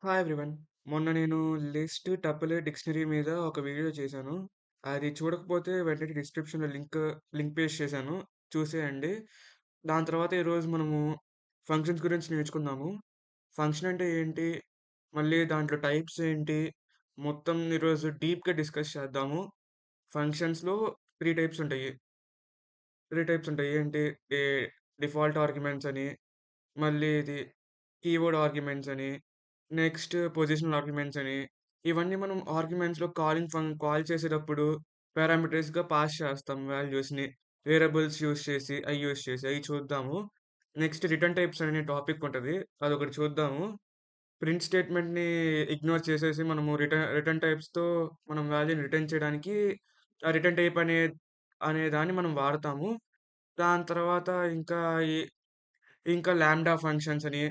Hi everyone. మొన్న నేను list, tuple, dictionary మీద ఒక వీడియో చేశాను. అది చూడకపోతే వెంటనే డిస్క్రిప్షన్‌లో లింక్ పేస్ట్ చేశాను. చూసేయండి. దాని తర్వాత ఈరోజు మనము ఫంక్షన్స్ గురించి నేర్చుకుందాము. ఫంక్షన్ అంటే ఏంటి? మళ్ళీ దాంట్లో టైప్స్ ఏంటి? మొత్తం ఈరోజు డీప్‌గా డిస్కస్ చేద్దాము. ఫంక్షన్స్‌లో 3 టైప్స్ ఉంటాయి. 3 టైప్స్ ఉంటాయి. ఏంటి? డి డిఫాల్ట్ ఆర్గ్యుమెంట్స్ అని, మళ్ళీ ఇది కీవర్డ్ ఆర్గ్యుమెంట్స్ అని, నెక్స్ట్ పొజిషనల్ ఆర్గ్యుమెంట్స్ అని, ఇవన్నీ మనం ఆర్గ్యుమెంట్స్‌లో కాల్ చేసేటప్పుడు పారామీటర్స్‌గా పాస్ చేస్తాం వాల్యూస్‌ని. వేరియబుల్స్ యూజ్ చేసి అయి చూద్దాము. నెక్స్ట్ రిటర్న్ టైప్స్ అనే టాపిక్ ఉంటది. అదొకటి చూద్దాము. ప్రింట్ స్టేట్మెంట్‌ని ఇగ్నోర్ చేసేసి మనము రిటర్న్ టైప్స్‌తో మనం వాల్యూని రిటర్న్ చేయడానికి ఆ రిటర్న్ టైప్ అనే దాన్ని మనం వాడతాము. దాని తర్వాత ఇంకా ఈ ఇంకా లాంబ్డా ఫంక్షన్స్ అని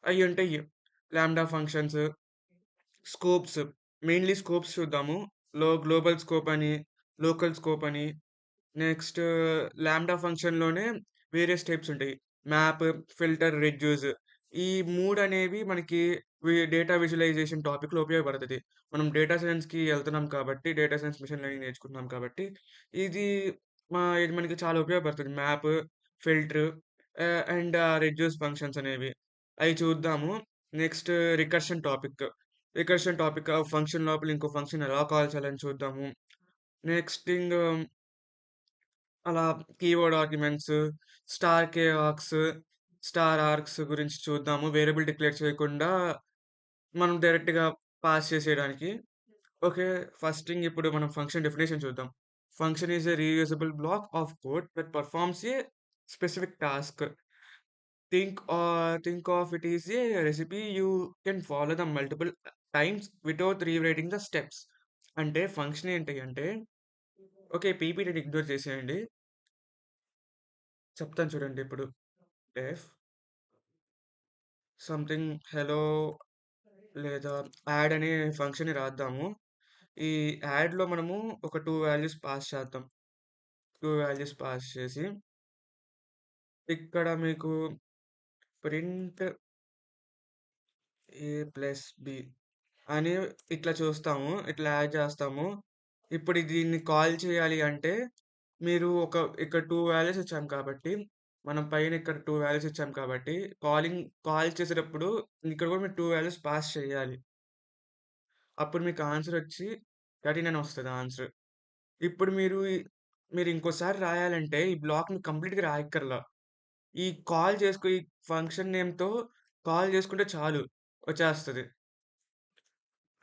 అయ్యుంటాయి. Lambda functions, scopes mainly scopes చూద్దాము. గ్లోబల్ స్కోప్ అని, లోకల్ స్కోప్ అని, నెక్స్ట్ లాంబ్డా ఫంక్షన్‌లోనే వేరియస్ టైప్స్ ఉంటాయి. మ్యాప్, ఫిల్టర్, రెడ్యూస్ ఈ 3 అనేవి మనకి డేటా విజువలైజేషన్ టాపిక్‌లో ఉపయోగపడతది. మనం డేటా సైన్స్‌కి ఎళ్తున్నాం కాబట్టి, డేటా సైన్స్, మెషిన్ లెర్నింగ్ నేర్చుకుంటున్నాం కాబట్టి, ఇది ఇది మనకి చాలా ఉపయోగపడుతది. Map, filter and reduce functions అనేవి. అయి చూద్దాము. Next recursion topic. ఫంక్షన్ లోపల ఇంకో ఫంక్షన్ ఎలా కాల్ చేయాలని చూద్దాము. నెక్స్ట్ థింగ్ అలా keyword arguments, star kwargs, star args గురించి చూద్దాము. వేరియబుల్ డిక్లేర్ చేయకుండా మనం డైరెక్ట్‌గా పాస్ చేసేయడానికి. ఓకే. ఫస్ట్ థింగ్ ఇప్పుడు మనం ఫంక్షన్ డెఫినిషన్ చూద్దాం. Function is a reusable block of code that performs a specific task. Think of it is a recipe you can follow the multiple times without rewriting the steps. అంటే function ఏంటి అంటే okay. పీపీటీని ignore చేసేయండి. చెప్తాను చూడండి ఇప్పుడు. డెఫ్ something hello లేదా add అనే ఫంక్షన్‌ని రాద్దాము. ఈ యాడ్‌లో మనము ఒక 2 వాల్యూస్ పాస్ చేద్దాం. 2 వాల్యూస్ పాస్ చేసి ఇక్కడ మీకు ప్రింట్ ఏ ప్లస్ బి అని ఇట్లా చూస్తాము. ఇట్లా యాడ్ చేస్తాము. ఇప్పుడు దీన్ని కాల్ చేయాలి అంటే, మీరు ఇక్కడ 2 వాల్యూస్ ఇచ్చాం కాబట్టి, మనం పైన ఇక్కడ 2 వాల్యూస్ ఇచ్చాం కాబట్టి, కాల్ చేసేటప్పుడు ఇక్కడ కూడా మీరు 2 వాల్యూస్ పాస్ చేయాలి. అప్పుడు మీకు ఆన్సర్ వచ్చి 39 వస్తది ఆన్సర్. ఇప్పుడు మీరు ఇంకోసారి రాయాలంటే, ఈ బ్లాక్‌ని కంప్లీట్‌గా రాయక్కర్లా. ఈ ఈ ఫంక్షన్ నేమ్‌తో కాల్ చేసుకుంటే చాలు వచ్చేస్తది.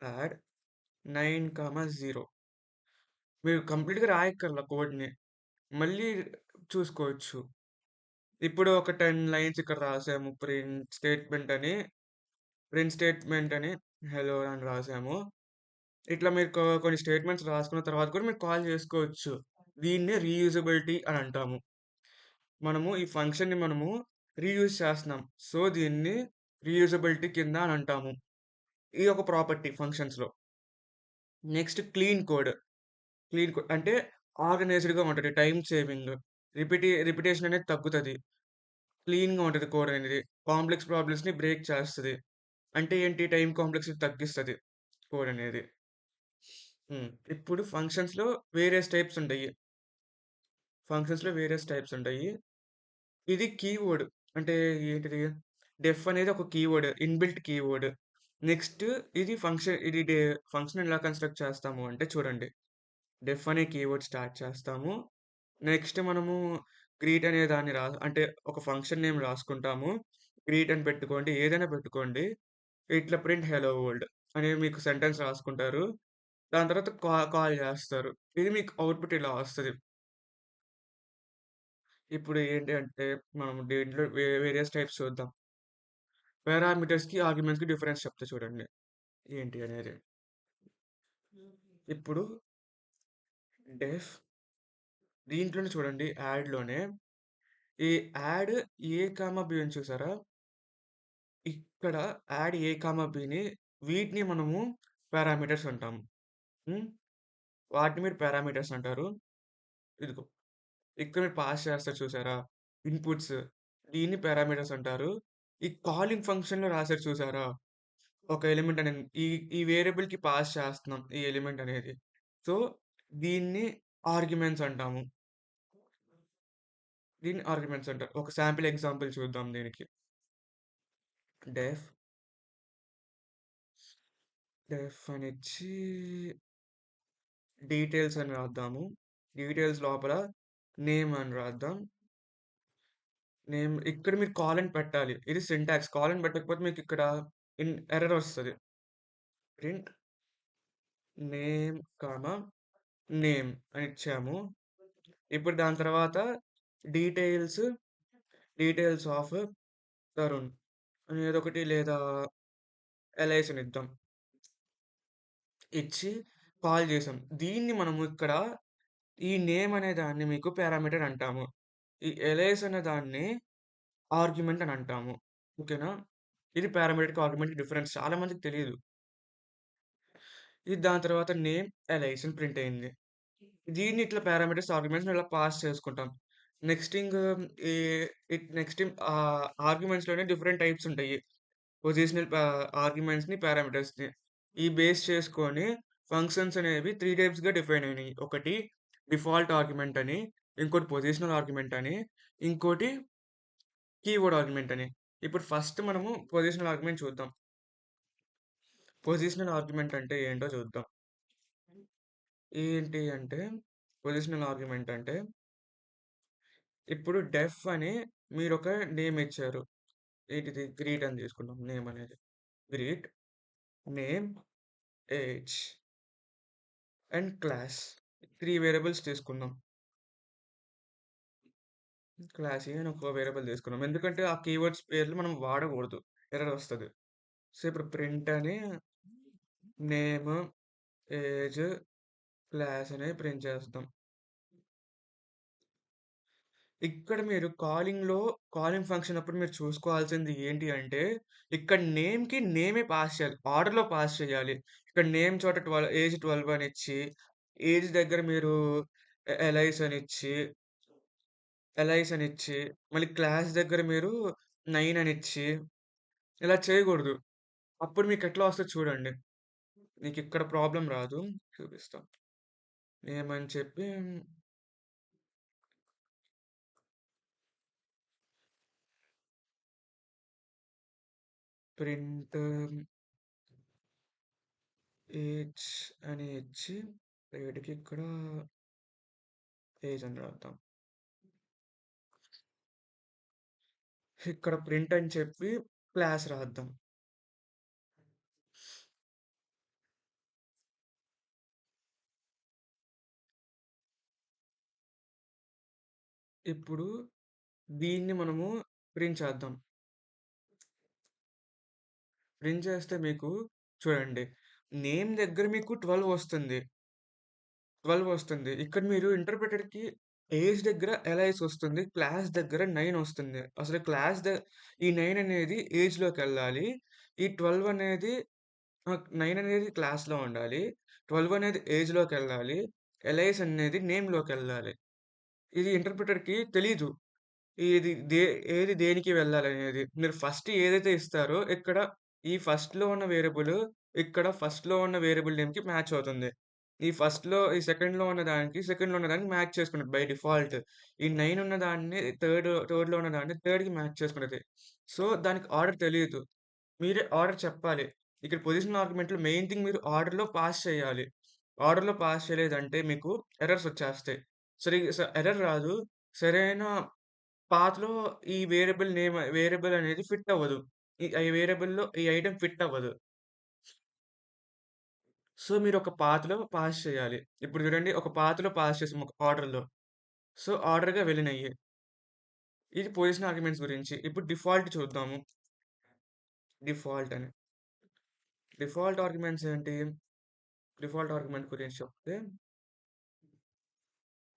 యాడ్ 9, 0 మీరు కంప్లీట్‌గా రాయక్కర్లా కోడ్‌ని. మళ్ళీ చూసుకోవచ్చు. ఇప్పుడు ఒక 10 లైన్స్ ఇక్కడ రాసాము. ప్రింట్ స్టేట్మెంట్ అని హెలో అని రాసాము. ఇట్లా మీరు కొన్ని స్టేట్మెంట్స్ రాసుకున్న తర్వాత కూడా మీరు కాల్ చేసుకోవచ్చు. దీన్నే రీయూజబిలిటీ అని అంటాము. ఈ ఫంక్షన్‌ని రీయూజ్ చేస్తున్నాం. సో, దీన్ని రీయూజబిలిటీ కింద అని అంటాము. ఇది ఒక ప్రాపర్టీ ఫంక్షన్స్‌లో. నెక్స్ట్ క్లీన్ కోడ్ అంటే ఆర్గనైజ్డ్‌గా ఉంటది. Time saving. రిపిటేషన్ అనేది తగ్గుతది. క్లీన్‌గా ఉంటది కోడ్ అనేది. కాంప్లెక్స్ ప్రాబ్లమ్స్‌ని బ్రేక్ చేస్తది. అంటే ఏంటి? టైమ్ కాంప్లెక్సిటీ తగ్గిస్తది కోడ్ అనేది. ఇప్పుడు వేరియస్ టైప్స్ ఉంటాయి. వేరియస్ టైప్స్ ఉంటాయి. ఇది కీవర్డ్. అంటే ఏంటిది? డెఫ్ అనేది ఒక కీవర్డ్. Inbuilt keyword. నెక్స్ట్ ఇది ఫంక్షన్ ఇది డే ఫంక్షన్ ఎలా కన్‌స్ట్రక్ట్ చేస్తాము అంటే చూడండి. డెఫ్ అనే కీవర్డ్ స్టార్ట్ చేస్తాము. నెక్స్ట్ మనము గ్రీట్ అనే దాన్ని అంటే ఒక ఫంక్షన్ నేమ్ రాసుకుంటాము. గ్రీట్ అని పెట్టుకోండి. ఏదైనా పెట్టుకోండి. ఇట్లా ప్రింట్ హెలో వరల్డ్ అని మీకు సెంటెన్స్ రాసుకుంటారు. దాని తర్వాత కాల్ చేస్తారు. ఇది మీకు అవుట్‌పుట్ ఇలా వస్తది. ఇప్పుడు ఏంటి అంటే మనం దీంట్లో వేరియస్ టైప్స్ చూద్దాం. పారామీటర్స్‌కి, ఆర్గ్యుమెంట్స్‌కి డిఫరెన్స్ చెప్తా చూడండి. ఏంటి అనేది. ఇప్పుడు డెఫ్ దీంట్లోనే చూడండి యాడ్‌లోనే ఈ యాడ్ ఏ, బి ఉంది చూసారా? ఇక్కడ యాడ్ ఏ, బిని వీటిని మనము పారామీటర్స్ అంటాము. హ్మ్. వాటిని మీరు పారామీటర్స్ అంటారు. ఇదిగో ఇక్కడ మీరు పాస్ చేస్తారు చూసారా? ఇన్‌పుట్స్ దీన్ని పారామీటర్స్ అంటారు. ఈ కాలింగ్ ఫంక్షన్‌లో రాసారు చూసారా? ఒక ఎలిమెంట్ అనేది ఈ ఈ వేరియబుల్‌కి పాస్ చేస్తున్నాం ఈ ఎలిమెంట్ అనేది. సో, దీన్ని ఆర్గ్యుమెంట్స్ అంటాము. దీన్ని ఆర్గ్యుమెంట్స్ అంటారు. ఒక శాంపిల్ ఎగ్జాంపుల్ చూద్దాం దీనికి. డెఫ్, డెఫ్ అనిచ్చి డీటెయిల్స్ అని రాద్దాము. డీటెయిల్స్ లోపల నేమ్ అని రాద్దాం. నేమ్ ఇక్కడ మీరు కాలన్ పెట్టాలి. ఇది సింటాక్స్. కాలన్ పెట్టకపోతే మీకిక్కడ ఎర్రర్ వస్తది. ప్రింట్ నేమ్, నేమ్ అని ఇచ్చాము. ఇప్పుడు దాని తర్వాత డీటెయిల్స్, డీటెయిల్స్ ఆఫ్ తరుణ్ అని ఏదోకటి లేదా ఎలైస్ అని ఇద్దాం. ఇచ్చి కాల్ చేసాం. దీన్ని మనము ఇక్కడ ఈ నేమ్ అనే దాన్ని మీకు పారామీటర్ అంటాము. ఈ ఎలైస్ అనే దాన్ని ఆర్గ్యుమెంట్ అని అంటాము. ఓకేనా? ఇది పారామీటర్‌కి, ఆర్గ్యుమెంట్‌కి డిఫరెన్స్ చాలా మందికి తెలీదు. ఇది దాని తర్వాత నేమ్, ఎలైస్ అని ప్రింట్ అయింది. దీన్ని ఇట్లా పారామీటర్స్, ఆర్గ్యుమెంట్స్‌ని ఇలా పాస్ చేసుకుంటాం. నెక్స్టింగ్ ఈ నెక్స్ట్ ఆర్గ్యుమెంట్స్‌లోనే డిఫరెంట్ టైప్స్ ఉంటాయి. పొజిషనల్ ఆర్గ్యుమెంట్స్‌ని, పారామీటర్స్‌ని. ఈ బేస్ చేసుకొని ఫంక్షన్స్ అనేవి 3 టైప్స్‌గా డిఫైన్ అయినాయి. ఒకటి డిఫాల్ట్ ఆర్గ్యుమెంట్ అని, ఇంకోటి పొజిషనల్ ఆర్గ్యుమెంట్ అని, ఇంకోటి కీవర్డ్ ఆర్గ్యుమెంట్ అని. ఇప్పుడు ఫస్ట్ మనము పొజిషనల్ ఆర్గ్యుమెంట్ చూద్దాం. పొజిషనల్ ఆర్గ్యుమెంట్ అంటే ఏంటో చూద్దాం. ఏంటి అంటే పొజిషనల్ ఆర్గ్యుమెంట్ అంటే ఇప్పుడు డెఫ్ అని మీరొక నేమ్ ఇచ్చారు. ఏంటిది? గ్రీట్ అని తీసుకుందాం నేమ్ అనేది. Greet, name, age and class. 3 variables తీసుకున్నాం. క్లాస్ ఏ అని ఒక వేరియబుల్ తీసుకున్నాం. ఎందుకంటే ఆ కీవర్డ్స్ పేర్లు మనం వాడకూడదు. ఎర్రర్ వస్తది. సో, ఇప్పుడు ప్రింట్ అని నేమ్, ఏజ్, క్లాస్ అనేది ప్రింట్ చేస్తాం. ఇక్కడ మీరు కాలింగ్ ఫంక్షన్ అప్పుడు మీరు చూసుకోవాల్సింది ఏంటి అంటే, ఇక్కడ నేమ్‌కి నేమే పాస్ చేయాలి. ఆర్డర్‌లో పాస్ చేయాలి. ఇక్కడ నేమ్ చోట ఏజ్ 12 అనిచ్చి, ఏజ్ దగ్గర మీరు ఎలైస్ అనిచ్చి, మళ్ళీ క్లాస్ దగ్గర మీరు 9 అనిచ్చి, ఇలా చేయకూడదు. అప్పుడు మీకెట్లా వస్తదో చూడండి. మీకిక్కడ ప్రాబ్లమ్ రాదు. చూపిస్తా. నేమ్ అని చెప్పి ప్రింట్ ఏజ్ అని ఇచ్చి, వీటికి ఇక్కడ ఏజ్ అని రాద్దాం. ఇక్కడ ప్రింట్ అని చెప్పి క్లాస్ రాద్దాం. ఇప్పుడు దీన్ని మనము ప్రింట్ చేద్దాం. ప్రింట్ చేస్తే మీకు చూడండి. నేమ్ దగ్గర మీకు 12 వస్తుంది. 12 వస్తుంది. ఇక్కడ మీరు ఇంటర్ప్రిటర్‌కి ఏజ్ దగ్గర ఎలైస్ వస్తుంది. క్లాస్ దగ్గర 9 వస్తుంది. అసలు ఈ 9 అనేది ఏజ్‌లోకెళ్ళాలి. ఈ 12 అనేది 9 అనేది క్లాస్‌లో ఉండాలి. 12 అనేది ఏజ్‌లోకెళ్ళాలి. ఎలైస్ అనేది నేమ్‌లోకెళ్ళాలి. ఇది ఇంటర్ప్రిటర్‌కి తెలీదు. ఇది దే ఏది దేనికి వెళ్ళాలనేది. మీరు ఫస్ట్ ఏదైతే ఇస్తారో ఇక్కడ ఈ ఫస్ట్‌లో ఉన్న వేరియబుల్ ఇక్కడ ఫస్ట్‌లో ఉన్న వేరియబుల్ నేమ్‌కి మ్యాచ్ అవుతుంది. ఈ సెకండ్‌లో ఉన్న దానికి మ్యాచ్ చేసుకున్నది బై డిఫాల్ట్. ఈ 9 ఉన్న దాన్ని థర్డ్‌లో ఉన్న దాన్ని థర్డ్‌కి మ్యాచ్ చేసుకున్నది. సో, దానికి ఆర్డర్ తెలీదు. మీరే ఆర్డర్ చెప్పాలి. ఇక్కడ పొజిషన్ ఆర్గ్యుమెంట్‌లో మెయిన్ థింగ్ మీరు ఆర్డర్‌లో పాస్ చేయాలి. ఆర్డర్‌లో పాస్ చేయలేదంటే మీకు ఎర్రర్స్ వచ్చేస్తాయి. ఎర్రర్ రాదు. సరైన పాత్‌లో ఈ వేరియబుల్ అనేది ఫిట్ అవ్వదు. ఈ వేరియబుల్‌లో ఈ ఐటెమ్ ఫిట్ అవ్వదు. సో, మీరొక పాత్‌లో పాస్ చేయాలి. ఇప్పుడు చూడండి ఒక పాత్‌లో పాస్ చేసాం ఒక ఆర్డర్‌లో. సో, ఆర్డర్‌గా వెళ్ళినయి. ఇది పొజిషన్ ఆర్గ్యుమెంట్స్ గురించి. ఇప్పుడు డిఫాల్ట్ చూద్దాము. డిఫాల్ట్ అని. డిఫాల్ట్ ఆర్గ్యుమెంట్స్ ఏంటి? డిఫాల్ట్ ఆర్గ్యుమెంట్ గురించి చెప్తే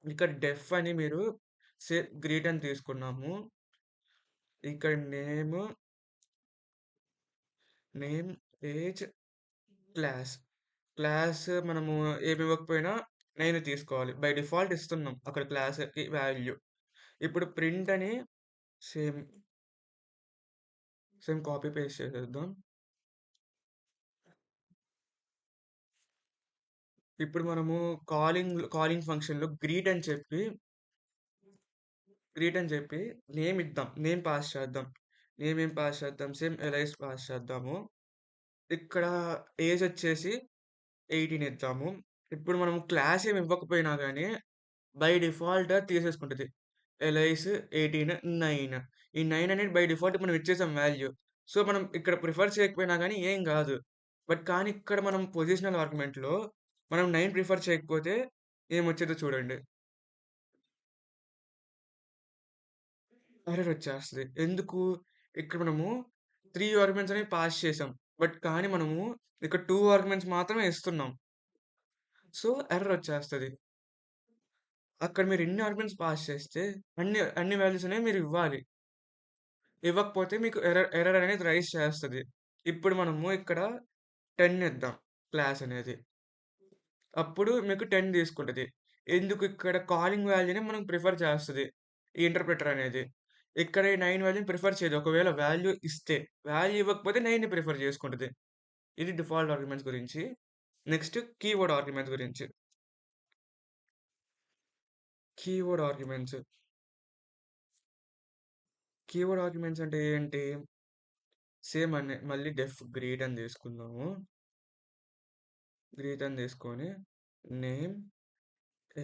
ఇక్కడ డెఫ్ అని మీరు గ్రీట్ అని తీసుకున్నాము. ఇక్కడ నేమ్, ఏజ్, క్లాస్. క్లాస్ మనము ఏమి ఇవ్వకపోయినా 9 తీసుకోవాలి. బై డిఫాల్ట్ ఇస్తున్నాం అక్కడ క్లాస్‌కి వాల్యూ. ఇప్పుడు ప్రింట్ అని సేమ్, కాపీ పేస్ట్ చేసేద్దాం. ఇప్పుడు మనము కాలింగ్ ఫంక్షన్‌లో గ్రీట్ అని చెప్పి నేమ్ ఇద్దాం. నేమ్ పాస్ చేద్దాం. నేమ్ ఏం పాస్ చేద్దాం? సేమ్ ఎలైస్ పాస్ చేద్దాము. ఇక్కడ ఏజ్ వచ్చేసి 18 ఇద్దాము. ఇప్పుడు మనం క్లాస్ ఏమి ఇవ్వకపోయినా గాని బై డిఫాల్ట్ తీసేసుకుంటది. ఎలైస్ 18 9 ఈ 9 అనేది బై డిఫాల్ట్ మనం ఇచ్చేసాం వాల్యూ. సో, మనం ఇక్కడ ప్రిఫర్ చేయకపోయినా గాని ఏం గాదు. కానీ ఇక్కడ మనం పొజిషనల్ ఆర్గ్యుమెంట్‌లో మనం 9 ప్రిఫర్ చేయకపోతే ఏమొచ్చేదో చూడండి. ఎర్రర్ వచ్చేస్తది. ఎందుకు? ఇక్కడ మనము 3 ఆర్గ్యుమెంట్స్ అనేవి పాస్ చేసాం. కానీ మనము ఇక్కడ 2 ఆర్గ్యుమెంట్స్ మాత్రమే ఇస్తున్నాం. సో, ఎర్రర్ వచ్చేస్తది. అక్కడ మీరు ఎన్ని ఆర్గ్యుమెంట్స్ పాస్ చేస్తే అన్ని వాల్యూస్ అనేవి మీరు ఇవ్వాలి. ఇవ్వకపోతే మీకు ఎర్రర్ అనేది రైజ్ చేస్తది. ఇప్పుడు మనము ఇక్కడ 10 ఇద్దాం క్లాస్ అనేది. అప్పుడు మీకు 10 తీసుకుంటది. ఎందుకు ఇక్కడ కాలింగ్ వాల్యూ‌నే మనం ప్రిఫర్ చేస్తది. ఈ ఇంటర్ప్రిటర్ అనేది. ఇక్కడ ఈ 9 వాల్యూని ప్రిఫర్ చేయదు. ఒకవేళ వాల్యూ ఇస్తే. వాల్యూ ఇవ్వకపోతే 9ని ప్రిఫర్ చేసుకుంటది. ఇది డిఫాల్ట్ ఆర్గ్యుమెంట్స్ గురించి. నెక్స్ట్ కీవర్డ్ ఆర్గ్యుమెంట్స్ గురించి. Keyword arguments. కీవర్డ్ ఆర్గ్యుమెంట్స్ అంటే ఏంటి? సేమ్ మళ్ళీ గ్రీట్ అని తీసుకుందాము. గ్రీట్ అని తీసుకొని నేమ్,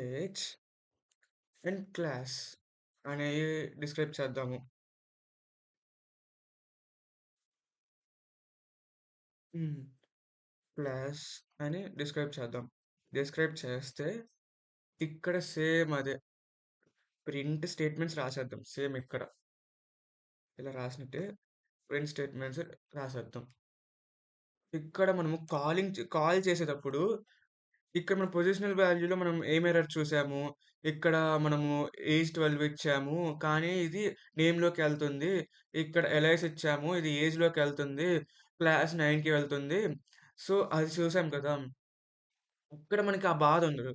ఏజ్ అండ్ క్లాస్ అనేవి డిస్క్రైబ్ చేద్దాము. హ్మ్. క్లాస్ అని డిస్క్రైబ్ చేద్దాం. డిస్క్రైబ్ చేస్తే ఇక్కడ సేమ్ అదే ప్రింట్ స్టేట్మెంట్స్ రాసేద్దాం. సేమ్ ఇక్కడ ఇలా రాసినట్టే ప్రింట్ స్టేట్మెంట్స్ రాసేద్దాం. ఇక్కడ మనము కాల్ చేసేటప్పుడు ఇక్కడ మన పొజిషనల్ వాల్యూలో మనం ఏం ఎర్రర్ చూసాము. ఇక్కడ మనము ఏజ్ 12 ఇచ్చాము. కానీ ఇది నేమ్‌లోకెళ్తుంది. ఇక్కడ ఎలైస్ ఇచ్చాము. ఇది ఏజ్‌లోకెళ్తుంది. క్లాస్ 9కి వెళ్తుంది. సో, అది చూసాం కదా! ఇక్కడ మనకి ఆ బాధుండదు.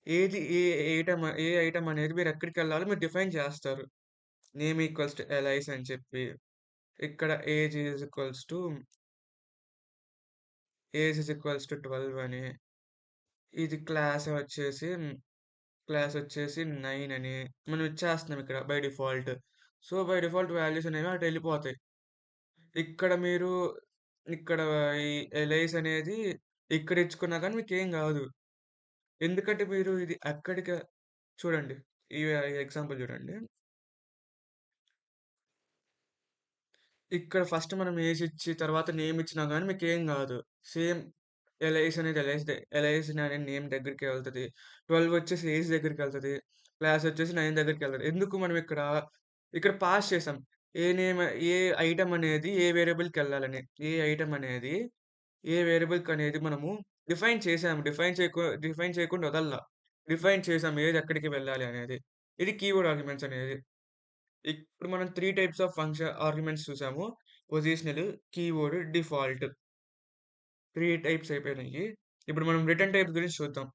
ఏది ఏ ఏ ఐటెమ్ అనేది మీరెక్కడికెళ్ళాలో మీరు డిఫైన్ చేస్తారు. నేమ్ ఈక్వల్స్ టు ఎలైస్ అని చెప్పి. ఇక్కడ ఏజ్ ఈజ్ ఈక్వల్స్ టు 12 అని. ఇది క్లాస్ వచ్చేసి 9 అని మనం ఇచ్చేస్తున్నాం ఇక్కడ by default. So, by default values అనేవి అటెళ్ళిపోతాయి. ఇక్కడ మీరు ఇక్కడ ఈ ఎలైస్ అనేది ఇక్కడ ఇచ్చుకున్నా గాని మీకేం గాదు. ఎందుకంటే మీరు ఇది అక్కడికి చూడండి. ఈ ఎగ్జాంపుల్ చూడండి. ఇక్కడ ఫస్ట్ మనం ఏజ్ ఇచ్చి తర్వాత నేమ్ ఇచ్చినా గాని మీకేం గాదు. సేమ్ ఎలైస్ అనే నేమ్ దగ్గరికే వెళ్తది. 12 వచ్చేసి ఏజ్ దగ్గరికెళ్తది. క్లాస్ వచ్చేసి 9 దగ్గరికెళ్తది. ఎందుకు మనం ఇక్కడ పాస్ చేసాం. ఏ నేమ్ ఏ ఐటెమ్ అనేది ఏ వేరియబుల్‌కెళ్ళాలని. ఏ ఐటెమ్ అనేది ఏ వేరియబుల్‌కనేది మనము డిఫైన్ చేసాము. డిఫైన్ చేయకుండా వదలల. డిఫైన్ చేసాం ఏది ఎక్కడికి వెళ్ళాలి అనేది. ఇది కీవర్డ్ ఆర్గ్యుమెంట్స్ అనేది. ఇప్పుడు మనం 3 టైప్స్ ఆఫ్ ఆర్గ్యుమెంట్స్ చూసాము. Positional, keyword, default. 3 టైప్స్ అయిపోయినాయి. ఇప్పుడు మనం రిటర్న్ టైప్స్ గురించి చూద్దాం.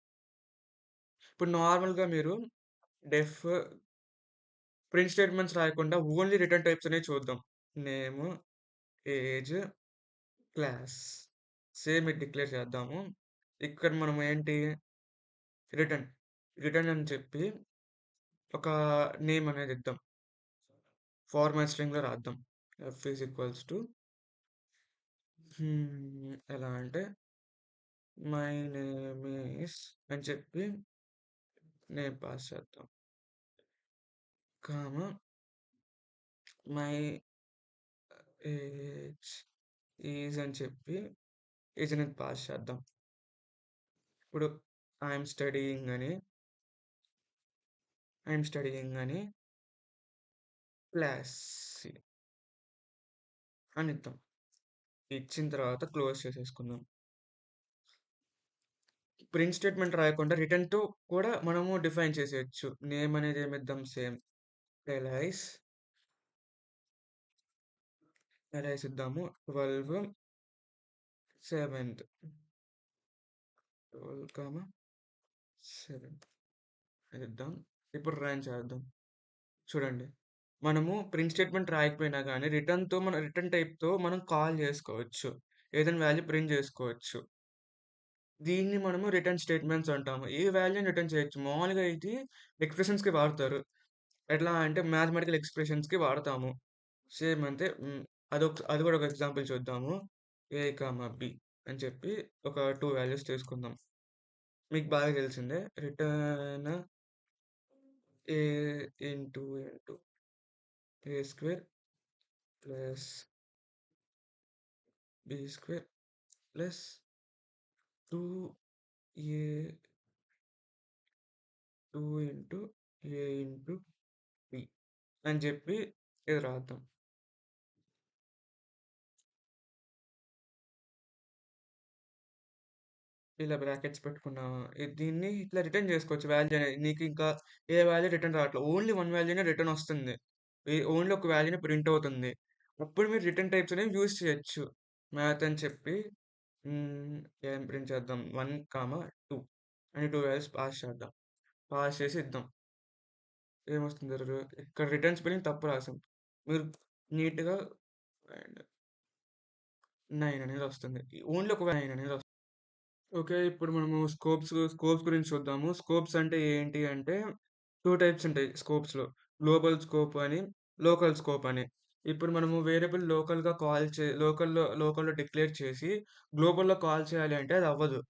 ఇప్పుడు నార్మల్‌గా మీరు డెఫ్ ప్రింట్ స్టేట్మెంట్స్ రాయకుండా ఓన్లీ రిటర్న్ టైప్స్ అనేవి చూద్దాం. Name, age, class. సేమ్ ఇది డిక్లేర్ చేద్దాము. ఇక్కడ మనం ఏంటి రిటర్న్. రిటర్న్ అని చెప్పి ఒక నేమ్ అనేది ఇద్దాం. ఫార్మాట్ స్ట్రింగ్‌లో రాద్దాం. ఎఫ్ ఈజ్ ఈక్వల్స్ టు ఎలా అంటే మై నేమ్ ఈస్ అని చెప్పి నేమ్ పాస్ చేద్దాం. కామా మై ఏజ్ ఈజ్ అని చెప్పి ఏజ్ అనేది పాస్ చేద్దాం. ఇప్పుడు ఐయామ్ స్టడీయింగ్ అని క్లాస్ అని ఇద్దాం. ఇచ్చిన తర్వాత క్లోజ్ చేసేసుకుందాం. ప్రింట్ స్టేట్మెంట్ రాయకుండా రిటర్న్‌తో కూడా మనము డిఫైన్ చేసేయొచ్చు. నేమ్ అనేది ఏమిద్దాం సేమ్ ఎలైస్ ఇద్దాము. 12 7థ్ 12, 7 అది ఇద్దాం. ఇప్పుడు రన్ చేద్దాం. చూడండి. మనము ప్రింట్ స్టేట్మెంట్ రాయకపోయినా గానీ రిటర్న్ టైప్‌తో మనం కాల్ జేసుకోవచ్చు. ఏదైనా వాల్యూ ప్రింట్ జేసుకోవచ్చు. దీన్ని మనము రిటర్న్ స్టేట్మెంట్స్ అంటాము. ఏ వాల్యూని రిటర్న్ చేయొచ్చు. మామూలుగా ఇది ఎక్స్‌ప్రెషన్స్‌కి వాడతారు. ఎట్లా అంటే మ్యాథమెటికల్ ఎక్స్‌ప్రెషన్స్‌కి వాడతాము. సేమ్ అంతే. అది కూడా ఒక ఎగ్జాంపుల్ చూద్దాము. ఏ, బి అని చెప్పి ఒక 2 వాల్యూస్ తీసుకుందాం. మీకు బాగా తెలిసిందే. Return a into a square plus b square plus 2 2 into a into b అని చెప్పి ఇది రాద్దాం. ఇలా బ్రాకెట్స్ పెట్టుకున్నామా, దీన్ని ఇట్లా రిటర్న్ చేసుకోవచ్చు వాల్యూ అనేది. నీకు ఇంకా ఏ వాల్యూ రిటర్న్ రావట్లేదు. ఓన్లీ వన్ వాల్యూనే రిటర్న్ వస్తుంది. ఓన్లీ ఒక వాల్యూనే ప్రింట్ అవుతుంది. అప్పుడు మీరు రిటర్న్ టైప్స్ అనేవి యూజ్ చేయొచ్చు. మ్యాథ్ అని చెప్పి హ్మ్, ఏం ప్రింట్ చేద్దాం 1, 2 అని 2 వాల్యూస్ పాస్ చేద్దాం. పాస్ చేసి ఇద్దాం. ఏమొస్తుంది ఎర్రర్? ఇక్కడ రిటర్న్ స్పెల్లింగ్ తప్పు రాసాం. మీరు నీట్‌గా అండ్ 9 అనేది వస్తుంది. ఓన్లీ ఒక 9 అనేది వస్తుంది. ఓకే. ఇప్పుడు మనము స్కోప్స్ గురించి చూద్దాము. స్కోప్స్ అంటే ఏంటి అంటే 2 టైప్స్ ఉంటాయి స్కోప్స్‌లో. గ్లోబల్ స్కోప్ అని, లోకల్ స్కోప్ అని. ఇప్పుడు మనము వేరియబుల్ లోకల్‌లో డిక్లేర్ చేసి గ్లోబల్‌లో కాల్ చేయాలి అంటే అది అవ్వదు.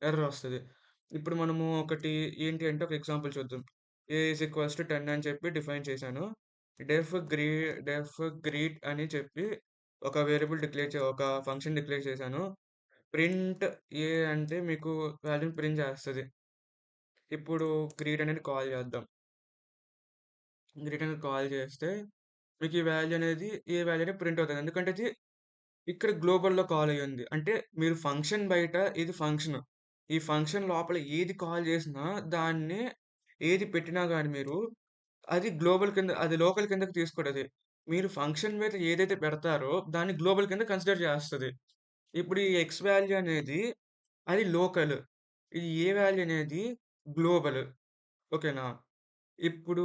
ఎర్రర్ వస్తది. ఇప్పుడు మనము ఒకటి ఏంటి అంటే ఒక ఎగ్జాంపుల్ చూద్దాం. ఏ ఈజ్ ఈక్వల్స్ టు 10 అని చెప్పి డిఫైన్ చేశాను. డెఫ్ గ్రీ డెఫ్ గ్రీట్ అని చెప్పి ఒక ఫంక్షన్ డిక్లేర్ చేశాను. ప్రింట్ ఏ అంటే మీకు వాల్యూని ప్రింట్ చేస్తది. ఇప్పుడు గ్రీట్ అనేది కాల్ చేద్దాం. గ్రీట్ అనేది కాల్ చేస్తే మీకు ఈ వాల్యూ అనేది ఏ వాల్యూ అనేది ప్రింట్ అవుతది. ఎందుకంటే ఇది ఇక్కడ గ్లోబల్‌లో కాల్ అయ్యింది. అంటే మీరు ఫంక్షన్ బయట ఇది ఫంక్షన్. ఈ ఫంక్షన్ లోపల ఏది కాల్ చేసినా దాన్ని ఏది పెట్టినా గాని మీరు అది లోకల్ కిందకి తీసుకోదది. మీరు ఫంక్షన్ మీద ఏదైతే పెడతారో దాన్ని గ్లోబల్ కింద కన్సిడర్ చేస్తది. ఇప్పుడు ఈ x వాల్యూ అనేది అది లోకల్. ఈ ఏ వాల్యూ అనేది గ్లోబల్. ఓకేనా? ఇప్పుడు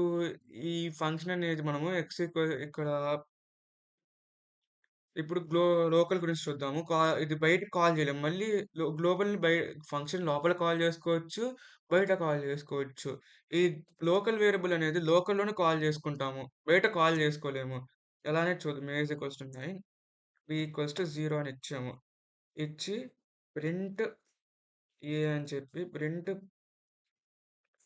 ఈ ఫంక్షన్ అనేది మనము ఇక్కడ ఇప్పుడు లోకల్ గురించి చూద్దాము. ఇది బయటికి కాల్ చేయలేం. మళ్ళీ గ్లోబల్‌ని ఫంక్షన్ లోపల కాల్ చేసుకోవచ్చు. బయట కాల్ చేసుకోవచ్చు. ఈ లోకల్ వేరియబుల్ అనేది లోకల్‌లోనే కాల్ చేసుకుంటాము. బయట కాల్ చేసుకోలేము. ఎలా అనేది చూద్దాం. A is equals to 9 b equals to 0 అని ఇచ్చాము. ఇచ్చి ప్రింట్ ఏ అని చెప్పి ప్రింట్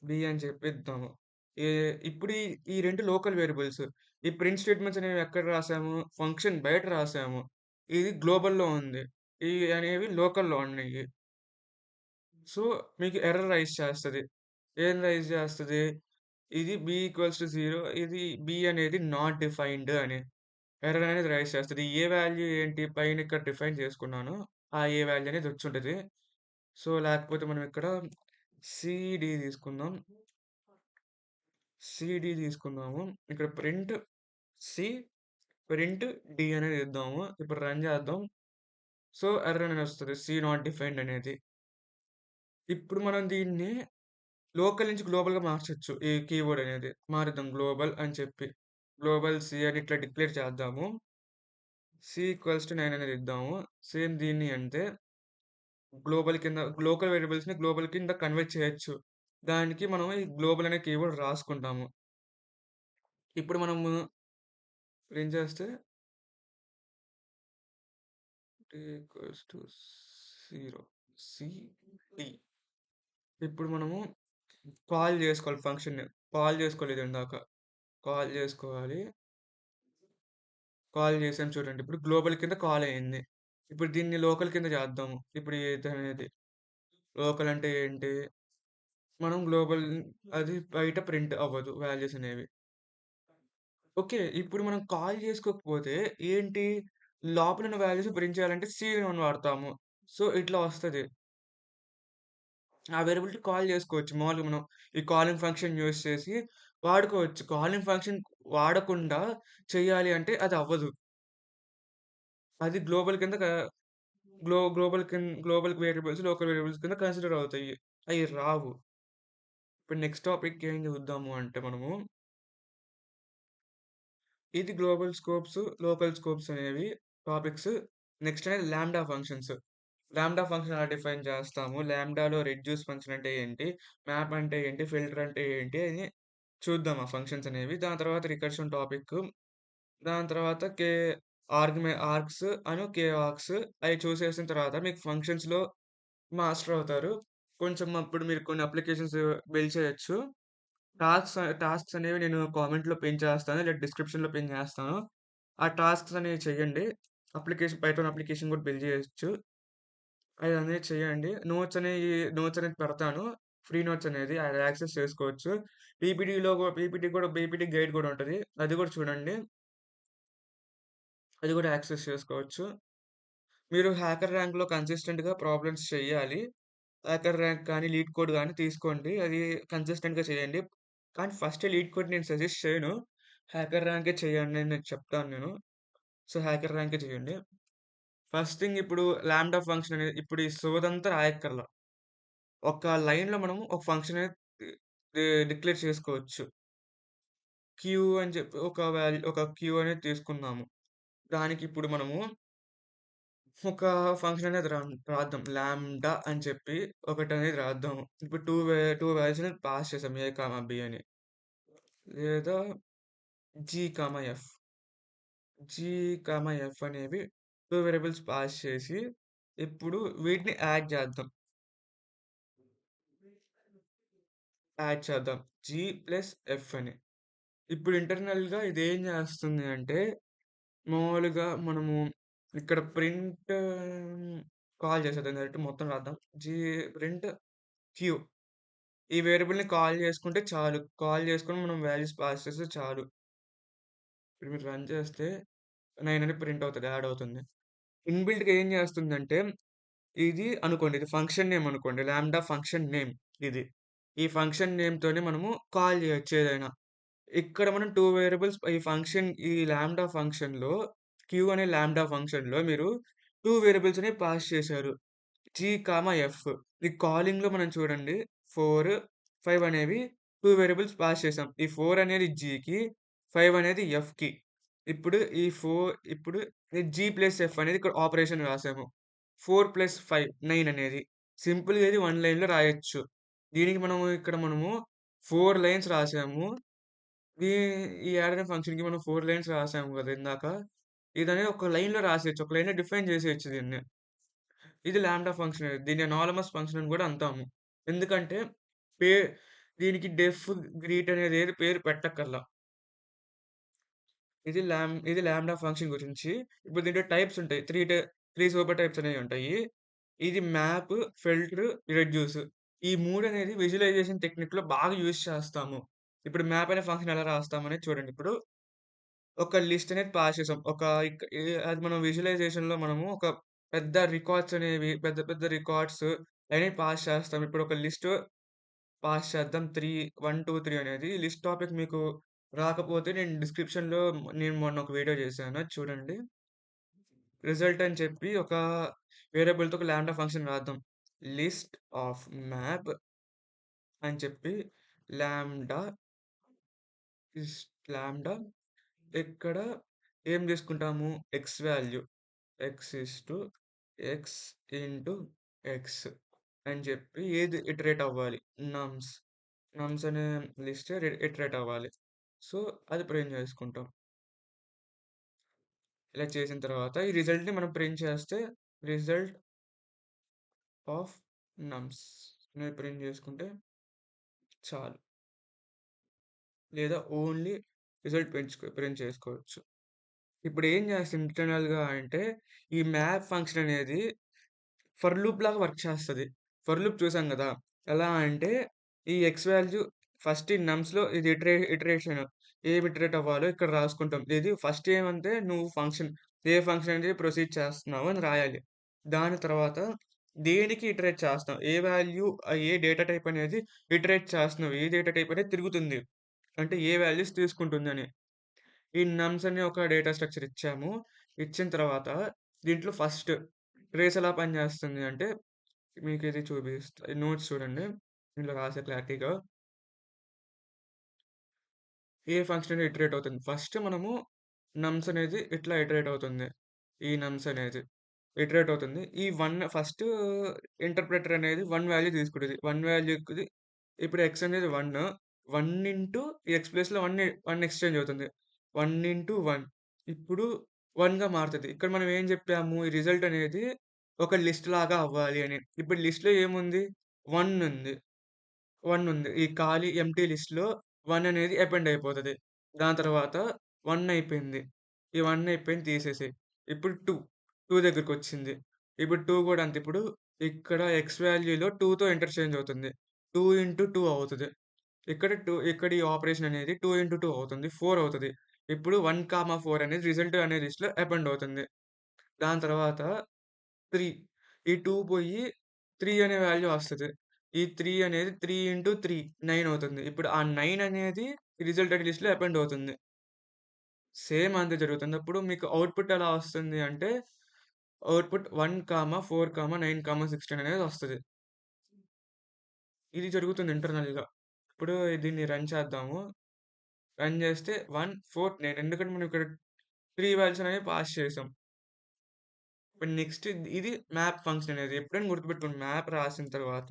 బి అని చెప్పిద్దాము. ఏ ఇప్పుడు ఈ 2 లోకల్ వేరియబుల్స్. ఈ ప్రింట్ స్టేట్మెంట్స్ అనేవి ఎక్కడ రాసాము? ఫంక్షన్ బయట రాసాము. ఇది గ్లోబల్‌లో ఉంది. ఇవి అనేవి లోకల్‌లో ఉన్నయి. సో, మీకు ఎర్రర్ రైజ్ చేస్తది. ఏం రైజ్ చేస్తది? ఇది బి ఈక్వల్స్ టు 0 ఇది బి అనేది నాట్ డిఫైన్డ్ అని. ఎర్రర్ అనేది రైజ్ చేస్తది. ఏ వాల్యూ ఏంటి? పైన ఇక్కడ డిఫైన్ చేసుకున్నాను. ఆ ఏ వాల్యూ అనేది వచ్చుంటది. సో, లేకపోతే మనం ఇక్కడ సీడీ తీసుకుందాం. సీడీ తీసుకుందాము. ఇక్కడ సి, ప్రింట్ డి అనేది ఇద్దాము. ఇప్పుడు రన్ చేద్దాం. సో, ఎర్రర్ అనేది వస్తది. సి నాట్ డిఫైన్డ్ అనేది. ఇప్పుడు మనం దీన్ని లోకల్ నుంచి గ్లోబల్‌గా మార్చొచ్చు. ఈ కీవర్డ్ అనేది. మారుద్దాం గ్లోబల్ అని చెప్పి. గ్లోబల్ సి అని ఇట్లా డిక్లేర్ చేద్దాము. సి ఈక్వల్స్ టు 9 అనేది ఇద్దాము. సేమ్ దీన్ని అంతే లోకల్ వేరియబుల్స్‌ని గ్లోబల్ కింద కన్వర్ట్ చేయొచ్చు. దానికి మనం ఈ గ్లోబల్ అనే కీవర్డ్ రాసుకుంటాము. ఇప్పుడు మనము ప్రింట్ చేస్తే t ఈక్వల్స్ టు 0 సిడి. ఇప్పుడు మనము కాల్ జేసుకోవాలి ఫంక్షన్‌ని. కాల్ జేసుకోలేదు ఇందాక. కాల్ జేసుకోవాలి. కాల్ చేసాను చూడండి. ఇప్పుడు గ్లోబల్ కింద కాల్ అయింది. ఇప్పుడు దీన్ని లోకల్ కింద చేద్దాము. ఇప్పుడు ఇదనేది. లోకల్ అంటే ఏంటి? మనం గ్లోబల్ అది బయట ప్రింట్ అవ్వదు వాల్యూస్ అనేవి. ఓకే. ఇప్పుడు మనం కాల్ చేసుకోకపోతే ఏంటి? లోపలున్న వాల్యూస్ ప్రింట్ చేయాలంటే సీడీ1 వాడతాము. సో, ఇట్లా వస్తది. ఆ వేరియబుల్‌కి కాల్ జేసుకోవచ్చు. మామూలుగా మనం ఈ కాలింగ్ ఫంక్షన్ యూజ్ చేసి వాడుకోవచ్చు. కాలింగ్ ఫంక్షన్ వాడకుండా చేయాలి అంటే అది అవ్వదు. అది గ్లోబల్ కింద క గ్లోబల్ వేరియబుల్స్, లోకల్ వేరియబుల్స్ కింద కన్సిడర్ అవుతాయి. అయి రావు. ఇప్పుడు నెక్స్ట్ టాపిక్ ఏం చూద్దాము అంటే మనము, ఇది గ్లోబల్ స్కోప్స్, లోకల్ స్కోప్స్ అనేవి టాపిక్స్. నెక్స్ట్ అనేది లాంబ్డా ఫంక్షన్స్. లాంబ్డా ఫంక్షన్ ఎలా డిఫైన్ చేస్తాము? లాంబ్డాలో రెడ్యూస్ ఫంక్షన్ అంటే ఏంటి? మ్యాప్ అంటే ఏంటి? ఫిల్టర్ అంటే ఏంటి? అని చూద్దాం ఆ ఫంక్షన్స్ అనేవి. దాని తర్వాత రికర్షన్ టాపిక్. దాని తర్వాత ఆర్గ్స్ కే ఆర్క్స్ అయి చూసేసిన తర్వాత మీకు ఫంక్షన్స్‌లో మాస్టర్ అవుతారు. కొంచెం అప్పుడు మీరు కొన్ని అప్లికేషన్స్ బిల్డ్ చేయొచ్చు. టాస్క్స్ అనేవి నేను కామెంట్‌లో పిన్ చేస్తాను. లేదా డిస్క్రిప్షన్‌లో పిన్ చేస్తాను. ఆ టాస్క్స్ అనేవి చేయండి. పైథాన్ అప్లికేషన్ కూడా బిల్డ్ చేయొచ్చు. అయన్నీ చేయండి. నోట్స్ అనేది పెడతాను. ఫ్రీ నోట్స్ అనేది అది యాక్సెస్ చేసుకోవచ్చు. పీపీటీ గైడ్ కూడా ఉంటది. అది కూడా చూడండి. అది కూడా యాక్సెస్ చేసుకోవచ్చు. మీరు హ్యాకర్ ర్యాంక్‌లో కన్సిస్టెంట్‌గా ప్రాబ్లమ్స్ చెయ్యాలి. హ్యాకర్ ర్యాంక్ కానీ, లీడ్ కోడ్ గాని తీసుకోండి. అది కన్సిస్టెంట్‌గా చేయండి. కానీ ఫస్ట్ లీడ్ కోడ్ నేను సజెస్ట్ చేయను. హ్యాకర్ ర్యాంకే చేయండి అని నేను చెప్తాను నేను. సో, హ్యాకర్ ర్యాంకే చేయండి. ఫస్ట్ థింగ్ ఇప్పుడు లాంబ్డా ఫంక్షన్ అనేది ఇప్పుడు ఈ సోదంతా రాయక్కర్ల. ఒక లైన్‌లో మనం ఒక ఫంక్షన్ అనేది డిక్లేర్ చేసుకోవచ్చు. క్యూ అని చెప్పి ఒక క్యూ అనేది తీసుకుందాము. దానికి ఇప్పుడు మనము ఒక ఫంక్షన్ అనేది రాద్దాం. లాంబ్డా అని చెప్పి ఒకటనేది రాద్దాం. ఇప్పుడు 2 వాల్యూస్ అనేది పాస్ చేసాం. ఏ, బి అని. లేదా జీ, ఎఫ్. జీ, ఎఫ్ అనేవి 2 వేరియబుల్స్ పాస్ చేసి ఇప్పుడు వీటిని యాడ్ చేద్దాం. జీ ప్లస్ ఎఫ్ అని. ఇప్పుడు ఇంటర్నల్‌గా ఇదేం చేస్తుంది అంటే మామూలుగా మనము ఇక్కడ కాల్ చేసేద్దాం డైరెక్ట్ మొత్తం రాద్దాం. G print q. ఈ వేరియబుల్‌ని కాల్ చేసుకుంటే చాలు. కాల్ చేసుకొని మనం వాల్యూస్ పాస్ చేస్తే చాలు. ఇప్పుడు మీరు రన్ చేస్తే 9 అని ప్రింట్ అవుతది. యాడ్ అవుతుంది. ఇన్‌బిల్ట్‌గా ఏం చేస్తుందంటే ఇది అనుకోండి. ఇది ఫంక్షన్ నేమ్ అనుకోండి. లాంబ్డా ఫంక్షన్ నేమ్ ఇది. ఈ ఫంక్షన్ నేమ్‌తోనే మనము కాల్ చేయొచ్చు ఏదైనా. ఇక్కడ మనం 2 వేరియబుల్స్ ఈ లాంబ్డా ఫంక్షన్‌లో క్యూ అనే లాంబ్డా ఫంక్షన్‌లో మీరు 2 వేరియబుల్స్‌ని పాస్ చేశారు. G, f. ఈ కాలింగ్‌లో మనం చూడండి 4, 5 అనేవి 2 వేరియబుల్స్ పాస్ చేసాం. ఈ 4 అనేది జీకి, 5 అనేది ఎఫ్‌కి. ఇప్పుడు ఈ జీ ప్లస్ ఎఫ్ అనేది ఇక్కడ ఆపరేషన్ రాసాము. 4 ప్లస్ 5 9 అనేది. సింపుల్‌గా ఇది 1 లైన్‌లో రాయొచ్చు. దీనికి మనము 4 లైన్స్ రాసాము. దీ ఈ యాడ్ అనే ఫంక్షన్‌కి మనం 4 లైన్స్ రాసాము గదా! ఇందాక. ఇదనేది ఒక లైన్‌లో రాసేయొచ్చు. ఒక లైన్‌లో డిఫైన్ చేసేయొచ్చు దీన్ని. ఇది లాంబ్డా ఫంక్షన్ అనేది. దీన్ని అనానమస్ ఫంక్షన్ అని గూడా అంటాము. ఎందుకంటే పే దీనికి గ్రీట్ అనేది ఏది పేరు పెట్టక్కర్లా. ఇది లాంబ్డా ఫంక్షన్ గురించి. ఇప్పుడు దీంట్లో టైప్స్ ఉంటాయి. 3 సూపర్ టైప్స్ అనేవి ఉంటాయి. ఇది మ్యాప్, ఫిల్టర్, రెడ్యూస్. ఈ 3 అనేది విజువలైజేషన్ టెక్నిక్‌లో బాగా యూజ్ చేస్తాము. ఇప్పుడు మ్యాప్ అనే ఫంక్షన్ ఎలా రాస్తామనేది చూడండి. ఇప్పుడు ఒక లిస్ట్ అనేది పాస్ చేసాం. ఒక ఇక్ ఏ అది మనం విజువలైజేషన్‌లో మనము ఒక పెద్ద రికార్డ్స్ అనేవి పెద్ద పెద్ద రికార్డ్స్ అనేవి పాస్ చేస్తాం. ఇప్పుడు ఒక లిస్ట్ పాస్ చేద్దాం. 1, 2, 3 అనేది. ఈ లిస్ట్ టాపిక్ మీకు రాకపోతే నేను మొన్న ఒక వీడియో చేశాను. అది చూడండి. రిజల్ట్ అని చెప్పి ఒక వేరియబుల్‌తో ఒక లాంబ్డా ఫంక్షన్ రాద్దాం. లిస్ట్ ఆఫ్ మ్యాప్ అని చెప్పి లాంబ్డా ఇస్ లాంబ్డా ఇక్కడ ఏం తీసుకుంటాము? X value. X is to X into X అని చెప్పి ఏది ఇటరేట్ అవ్వాలి? నమ్స్. నమ్స్ అనే లిస్ట్ ఇటరేట్ అవ్వాలి. సో, అది ప్రింట్ చేసుకుంటాం. ఇలా చేసిన తర్వాత ఈ రిజల్ట్‌ని మనం ప్రింట్ చేస్తే రిజల్ట్ ఆఫ్ నమ్స్ అనేది ప్రింట్ చేసుకుంటే చాలు. లేదా ఓన్లీ రిజల్ట్ ప్రింట్ చేసుకోవచ్చు. ఇప్పుడు ఏం చేస్తుంది ఇంటర్నల్‌గా అంటే ఈ మ్యాప్ ఫంక్షన్ అనేది ఫర్ లూప్ లాగా వర్క్ చేస్తది. ఫర్ లూప్ చూసాం గదా! ఎలా అంటే ఈ ఎక్స్ వాల్యూ ఫస్ట్ ఈ నమ్స్‌లో ఇది ఇటరేషన్ ఏం ఇటరేట్ అవ్వాలో ఇక్కడ రాసుకుంటాం. ఇది ఫస్ట్ ఏమంటే నువ్వు ఏ ఫంక్షన్ అనేది ప్రొసీడ్ చేస్తున్నావు అని రాయాలి. దాని తర్వాత దేనికి ఇటరేట్ చేస్తాం. ఏ డేటా టైప్ అనేది ఇటరేట్ చేస్తున్నావు. ఏ డేటా టైప్ అనేది తిరుగుతుంది. అంటే ఏ వాల్యూస్ తీసుకుంటుందని. ఈ నమ్స్ అనే ఒక డేటా స్ట్రక్చర్ ఇచ్చాము. ఇచ్చిన తర్వాత దీంట్లో ఫస్ట్ ట్రేస్ ఎలా పనిచేస్తుంది అంటే మీకిది చూపిస్తా. ఈ నోట్స్ చూడండి. దీంట్లో రాసా క్లారిటీగా. ఏ ఫంక్షన్ అనేది ఇటరేట్ అవుతుంది. ఫస్ట్ మనము నమ్స్ అనేది ఇట్లా ఇటరేట్ అవుతుంది. ఈ నమ్స్ అనేది. ఇటరేట్ అవుతుంది. ఈ 1 ఫస్ట్ ఇంటర్ప్రిటర్ అనేది 1 వాల్యూ తీసుకుంటది. 1 వాల్యూకి ఇప్పుడు x అనేది 1. 1 ఇంటూ ఈ x ప్లేస్‌లో 1 ఎక్స్‌చేంజ్ అవుతుంది. 1 ఇంటూ 1 ఇప్పుడు 1గా మారుతది. ఇక్కడ మనం ఏం జెప్పాము? ఈ రిజల్ట్ అనేది ఒక లిస్ట్ లాగా అవ్వాలి అని. ఇప్పుడు లిస్ట్‌లో ఏముంది? 1 ఉంది. 1 ఉంది. ఈ ఖాళీ ఎంప్టీ లిస్ట్‌లో 1 అనేది అపెండ్ అయిపోతది. దాని తర్వాత 1 అయిపోయింది. ఈ 1 అయిపోయింది తీసేసేయి. ఇప్పుడు 2 దగ్గరకొచ్చింది. ఇప్పుడు 2 గూడా అంతే. ఇప్పుడు ఇక్కడ x వాల్యూలో 2తో ఇంటర్‌చేంజ్ అవుతుంది. 2 ఇంటూ 2 అవుతది. ఇక్కడ ఈ ఆపరేషన్ అనేది 2 ఇంటూ 2 అవుతుంది. 4 అవుతది. ఇప్పుడు 1, 4 అనేది రిజల్ట్ అనే లిస్ట్‌లో అపెండ్ అవుతుంది. దాని తర్వాత 3 ఈ 2 పోయి 3 అనే వాల్యూ వస్తది. ఈ 3 అనేది 3 ఇంటూ 3 9 అవుతుంది. ఇప్పుడు ఆ 9 అనేది రిజల్టెడ్ లిస్ట్‌లో అపెండ్ అవుతుంది. సేమ్ అంతే జరుగుతుంది. అప్పుడు మీకు ఔట్‌పుట్ ఎలా వస్తుంది అంటే ఔట్‌పుట్ 1, 4, 9, 16 అనేది వస్తది. ఇది జరుగుతుంది ఇంటర్నల్‌గా. ఇప్పుడు దీన్ని రన్ చేద్దాము. రన్ చేస్తే 1, 4, 9 ఎందుకంటే మనం ఇక్కడ 3 వాల్యూస్ అనేవి పాస్ చేసాం. ఇప్పుడు నెక్స్ట్ ఇది మ్యాప్ ఫంక్షన్ అనేది. ఎప్పుడైనా గుర్తుపెట్టుకోండి. మ్యాప్ రాసిన తర్వాత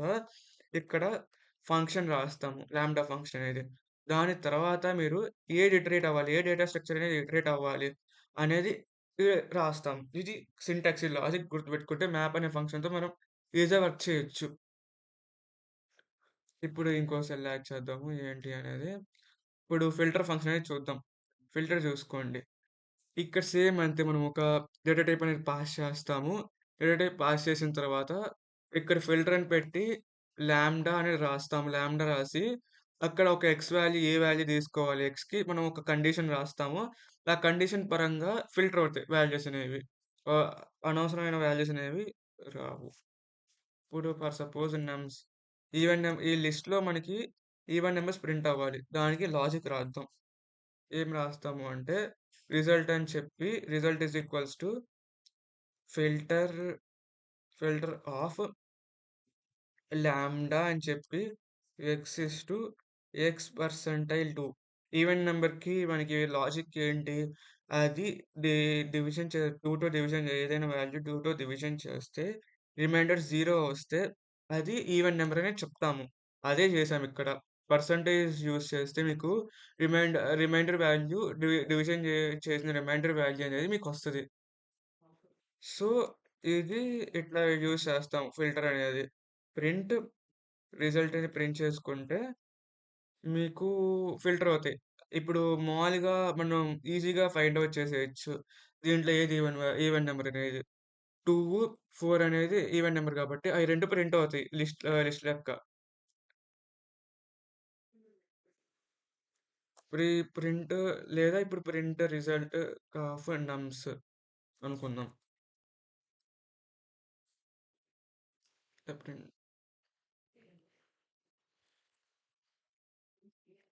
ఇక్కడ ఫంక్షన్ రాస్తాము. లాంబ్డా ఫంక్షన్ అనేది. దాని తర్వాత మీరు ఏది ఇటరేట్ అవ్వాలి, ఏ డేటా స్ట్రక్చర్ అనేది ఇటరేట్ అవ్వాలి అనేది రాస్తాం. ఇది సింటాక్స్, ఈ లాజిక్ గుర్తుపెట్టుకుంటే మ్యాప్ అనే ఫంక్షన్‌తో మనం ఈజీగా వర్క్ చేయొచ్చు. ఇప్పుడు ఇంకో సెల్ యాడ్ చేద్దాము. ఏంటి అనేది. ఇప్పుడు ఫిల్టర్ ఫంక్షన్ అనేది చూద్దాం. ఫిల్టర్ చూసుకోండి. ఇక్కడ సేమ్ అంతే. మనం ఒక డేటా టైప్ అనేది పాస్ చేస్తాము. డేటా టైప్ పాస్ చేసిన తర్వాత ఇక్కడ ఫిల్టర్ అని పెట్టి లాంబ్డా అనేది రాస్తాము. లాంబ్డా రాసి అక్కడ ఒక ఎక్స్ వాల్యూ, ఏ వాల్యూ తీసుకోవాలి ఎక్స్‌కి మనం ఒక కండిషన్ రాస్తాము. ఆ కండిషన్ పరంగా ఫిల్టర్ అవుతాయి వాల్యూస్ అనేవి. ఆహ్, అనవసరమైన వాల్యూస్ అనేవి రావు. ఇప్పుడు ఫర్ సపోజ్ ఈ లిస్ట్‌లో మనకి ఈవెన్ నంబర్స్ ప్రింట్ అవ్వాలి. దానికి లాజిక్ రాద్దాం. ఏం రాస్తాము అంటే రిజల్ట్ అని చెప్పి result is equals to filter filter of lambda అని చెప్పి X is to X percentile 2 even నంబర్‌కి మనకి లాజిక్ ఏంటి? అది డివిజన్ 2తో డివిజన్ ఏదైనా వాల్యూ 2తో డివిజన్ చేస్తే రిమైండర్ 0 వస్తే అది ఈవెన్ నంబర్ అని చెప్తాము. అదే చేసామిక్కడ. పర్సెంటేజ్ యూజ్ చేస్తే మీకు రిమైండర్ వాల్యూ డివిజన్ చేసిన రిమైండర్ వాల్యూ అనేది మీకొస్తది. సో, ఇది ఇట్లా యూజ్ చేస్తాం ఫిల్టర్ అనేది. ప్రింట్ రిజల్ట్ అని ప్రింట్ చేసుకుంటే మీకు ఫిల్టర్ అవుతాయి. ఇప్పుడు మామూలుగా మనం ఈజీగా ఫైండ్ ఔట్ చేసేయొచ్చు. దీంట్లో ఏది ఈవెన్ నంబర్ అనేది. 2, 4 అనేది ఈవెన్ నంబర్ కాబట్టి అయి 2 ప్రింట్ అవుతాయి లిస్ట్ లెక్క. ప్రింట్ లేదా ఇప్పుడు ప్రింట్ రిజల్ట్ ఆఫ్ నమ్స్ అనుకుందాం. ప్రింట్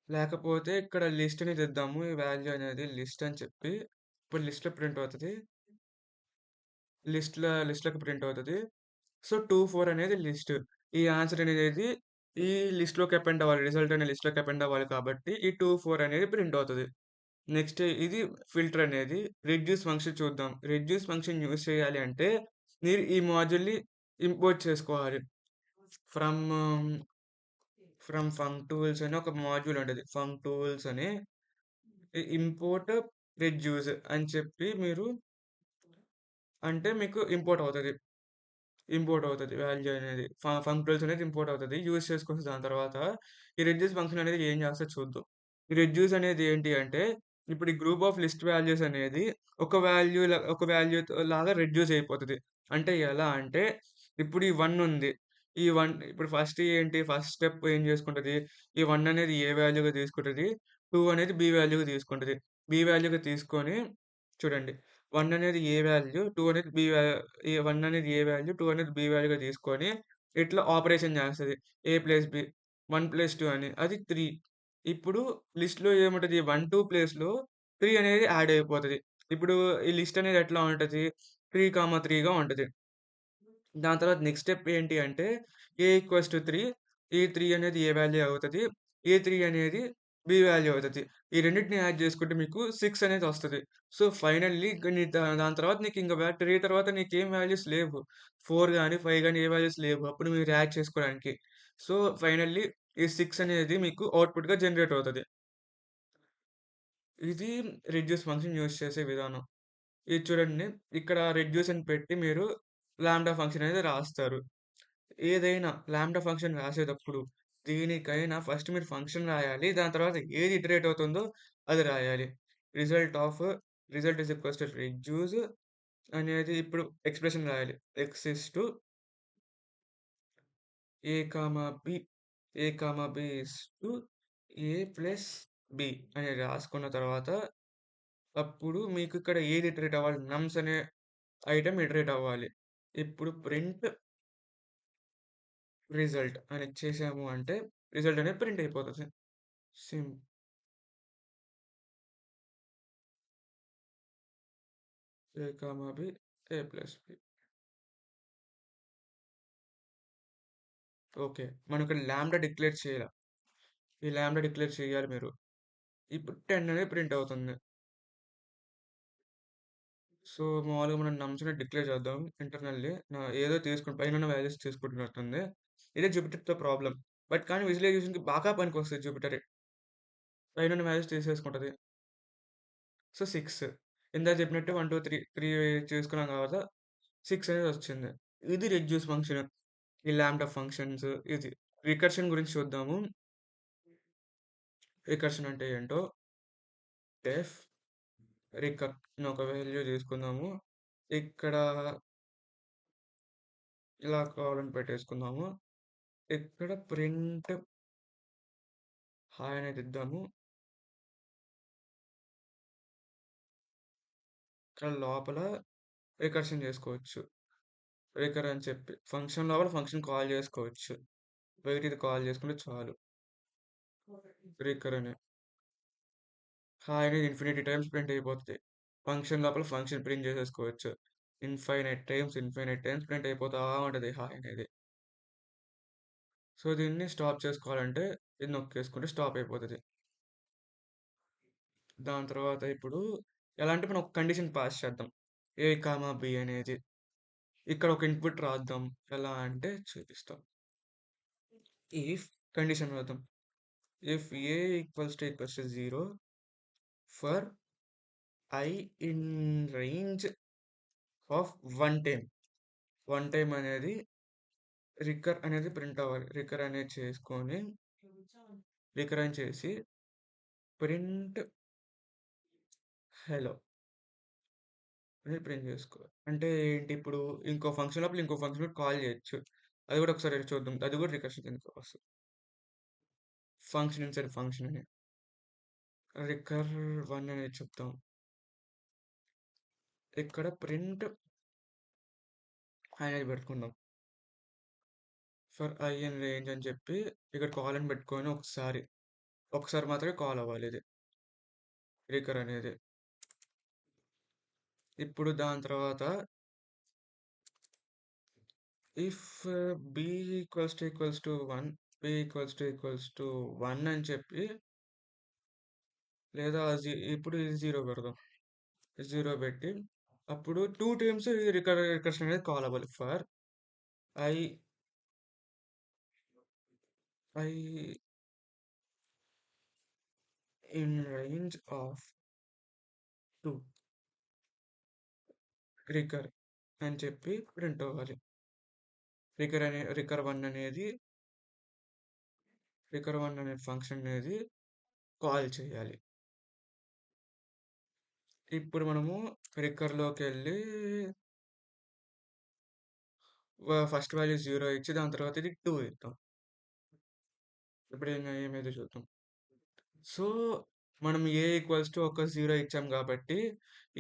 లేకపోతే ఇక్కడ లిస్ట్‌ని తెద్దాము. ఈ వాల్యూ అనేది లిస్ట్ అని చెప్పి ఇప్పుడు లిస్ట్‌లో ప్రింట్ అవుతది. లిస్ట్‌లోకి ప్రింట్ అవుతది. సో, 2, 4 అనేది లిస్ట్. ఈ ఆన్సర్ అనేది ఈ లిస్ట్‌లోకి అపెండ్ అవ్వాలి. రిజల్ట్ అనే లిస్ట్‌లోకి అపెండ్ అవ్వాలి కాబట్టి ఈ 2, 4 అనేది ప్రింట్ అవుతది. నెక్స్ట్ ఇది ఫిల్టర్ అనేది. రెడ్యూస్ ఫంక్షన్ చూద్దాం. రెడ్యూస్ ఫంక్షన్ యూజ్ చేయాలి అంటే మీరు ఈ మాడ్యూల్‌ని ఇంపోర్ట్ చేసుకోవాలి. ఫ్రమ్ ఫంక్టూల్స్ అని ఒక మాడ్యూల్ ఉంటది. ఫంక్టూల్స్ అని ఇంపోర్ట్ రెడ్యూస్ అని చెప్పి మీరు అంటే మీకు ఇంపోర్ట్ అవుతది. ఇంపోర్ట్ అవుతది వాల్యూ అనేది. ఫంక్షన్స్ అనేది ఇంపోర్ట్ అవుతది. యూజ్ చేసుకోవచ్చు దాని తర్వాత. ఈ రెడ్యూస్ ఫంక్షన్ అనేది ఏం చేస్తదో చూద్దాం. ఈ రెడ్యూస్ అనేది ఏంటి అంటే, ఇప్పుడు ఈ గ్రూప్ ఆఫ్ లిస్ట్ వాల్యూస్ అనేది ఒక వాల్యూతో లాగా రెడ్యూస్ అయిపోతది. అంటే ఎలా అంటే, ఇప్పుడు ఈ 1 ఉంది. ఈ 1 ఇప్పుడు ఫస్ట్ స్టెప్ ఏం చేసుకుంటది? ఈ 1 అనేది ఏ వాల్యూగా తీసుకుంటది. 2 అనేది బి వాల్యూగా తీసుకుంటది. బి వాల్యూగా తీసుకొని చూడండి. 1 అనేది ఏ వాల్యూ, 2 అనేది బి వా ఈ 1 అనేది ఏ వాల్యూ, 2 అనేది బి వాల్యూగా తీసుకొని, ఇట్లా ఆపరేషన్ చేస్తది. ఏ ప్లస్ బి, 1 ప్లస్ 2 అని. అది 3. ఇప్పుడు లిస్ట్‌లో ఏముంటది 1, 2 ప్లేస్‌లో 3 అనేది యాడ్ అయిపోతది. ఇప్పుడు ఈ లిస్ట్ అనేది ఎట్లా ఉంటది? 3, 3గా ఉంటది. దాని తర్వాత నెక్స్ట్ స్టెప్ ఏంటి అంటే, ఏ ఈక్వల్స్ టు 3, ఈ 3 అనేది ఏ వాల్యూ అవుతది. ఏ 3 అనేది బి వాల్యూ అవుతది. ఈ రెండిటిని యాడ్ చేసుకుంటే మీకు 6 అనేది వస్తది. సో, ఫైనల్లీ ఇంక నీ దాని తర్వాత నీకింక 3 తర్వాత నీకేం వాల్యూస్ లేవు. 4 గాని, 5 గాని ఏ వాల్యూస్ లేవు. అప్పుడు మీరు యాడ్ చేసుకోవడానికి. సో, ఫైనల్లీ ఈ 6 అనేది మీకు ఔట్‌పుట్‌గా జనరేట్ అవుతది. ఇది రెడ్యూస్ ఫంక్షన్ యూజ్ చేసే విధానం. ఇది చూడండి. ఇక్కడ రెడ్యూస్ అని పెట్టి మీరు లాంబ్డా ఫంక్షన్ అనేది రాస్తారు. ఏదైనా లాంబ్డా ఫంక్షన్ రాసేటప్పుడు దేనికైనా ఫస్ట్ మీరు ఫంక్షన్ రాయాలి. దాని తర్వాత ఏది ఇటరేట్ అవుతుందో అది రాయాలి. Result of result is equals to reduce అనేది ఇప్పుడు ఎక్స్‌ప్రెషన్ రాయాలి. X is to a comma b, a comma b is to a plus b అని రాసుకున్న తర్వాత అప్పుడు మీకు ఇక్కడ ఏది ఇటరేట్ అవ్వాలి? నమ్స్ అనే ఐటెమ్ ఇటరేట్ అవ్వాలి. ఇప్పుడు ప్రింట్ రిజల్ట్ అని ఇచ్చేసాము అంటే రిజల్ట్ అనేది ప్రింట్ అయిపోతది. సిమ్ ఏ కామా బి, ఏ ప్లస్ బి. ఓకే. మనం ఇక్కడ లాంబ్డా డిక్లేర్ చేయాల. ఈ లాంబ్డా డిక్లేర్ చేయాలి మీరు. ఇప్పుడు 10 అనేది ప్రింట్ అవుతుంది. సో, మామూలుగా మనం నమ్స్‌ని డిక్లేర్ చేద్దాం ఇంటర్నల్లీ. ఏదో పైనున్న వాల్యూస్ తీసుకుంటున్నట్టుంది. ఇదే జూపిటర్‌తో ప్రాబ్లమ్. బట్ కానీ విజువలైజేషన్‌కి బాగా పనికొస్తది జూపిటరే. పైనున్న వాల్యూస్ తీసేసుకుంటది. సో, 6 ఇందాక చెప్పినట్టు 1, 2, 3 చేసుకున్నాం కదా! 6 అనేది వచ్చింది. ఇది రెడ్యూస్ ఫంక్షన్. ఈ లాంబ్డా ఫంక్షన్స్ ఇది. రికర్షన్ గురించి చూద్దాము. రికర్షన్ అంటే ఏంటో డెఫ్ రికర్ అని ఒక వాల్యూ తీసుకుందాము. ఇక్కడ ఇలా కావాలని పెట్టేసుకుందాము. ఇక్కడ ప్రింట్ హాయ్ అనేది ఇద్దాము. ఇక్కడ లోపల రికర్షన్ చేసుకోవచ్చు. రికర్ అని చెప్పి ఫంక్షన్ లోపల ఫంక్షన్ కాల్ చేసుకోవచ్చు. బయట ఇది కాల్ చేసుకుంటే చాలు. రికర్ అని. హాయ్ అనేది ఇన్ఫినిటీ టైమ్స్ ప్రింట్ అయిపోతది. ఫంక్షన్ లోపల ఫంక్షన్ ప్రింట్ చేసేసుకోవచ్చు. ఇన్ఫైనైట్ టైమ్స్ ప్రింట్ అయిపోతా ఉంటది హాయ్ అనేది. సో, దీన్ని స్టాప్ చేసుకోవాలంటే ఇది నొక్కేసుకుంటే స్టాప్ అయిపోతది. దాని తర్వాత ఇప్పుడు ఎలా అంటే మనం ఒక కండిషన్ పాస్ చేద్దాం. ఏ, బి అనేది. ఇక్కడ ఒక ఇన్‌పుట్ రాద్దాం. ఎలా అంటే చూపిస్తాం. ఇఫ్ కండిషన్ రాద్దాం. If A equals to 0 for I in range of 1 time. 1 time అనేది రికర్ అనేది ప్రింట్ అవ్వాలి. రికర్ అనేది చేసుకొని రికర్ అని చేసి ప్రింట్ హెలో అని ప్రింట్ చేసుకోవాలి. అంటే ఏంటి ఇప్పుడు ఇంకో ఫంక్షన్ లోపల ఇంకో ఫంక్షన్ కాల్ చేయొచ్చు. అది కూడా ఒకసారి చూద్దాం. అది కూడా రికర్షన్ కిందకి వస్తది. ఫంక్షన్ ఇన్సైడ్ ఫంక్షన్ అని. రికర్ 1 అనేది చెప్తాం. ఇక్కడ ప్రింట్ అనేది పెట్టుకుందాం. ఫర్ ఐ ఇన్ రేంజ్ అని చెప్పి ఇక్కడ కాల్ అని పెట్టుకొని ఒకసారి మాత్రమే కాల్ అవ్వాలి ఇది. రికర్ అనేది. ఇప్పుడు దాని తర్వాత if b equals to 1 b equals to 1 అని చెప్పి లేదా ఇప్పుడు ఇది 0 పెడదాం. 0 పెట్టి అప్పుడు 2 టైమ్స్ ఈ రికర్షన్ అనేది కాల్ అవ్వాలి. For I I in range of 2 రికర్ అని చెప్పి ప్రింట్ అవ్వాలి. రికర్ 1 అనేది అనే ఫంక్షన్ అనేది కాల్ చేయాలి. ఇప్పుడు మనము రికర్‌లోకెళ్ళి ఫస్ట్ వాల్యూ 0 ఇచ్చి దాని తర్వాత ఇది 2 ఇద్దాం. ఇప్పుడు ఏమైందో చూద్దాం. సో, మనం ఏ ఈక్వల్స్ టు ఒక 0 ఇచ్చాం కాబట్టి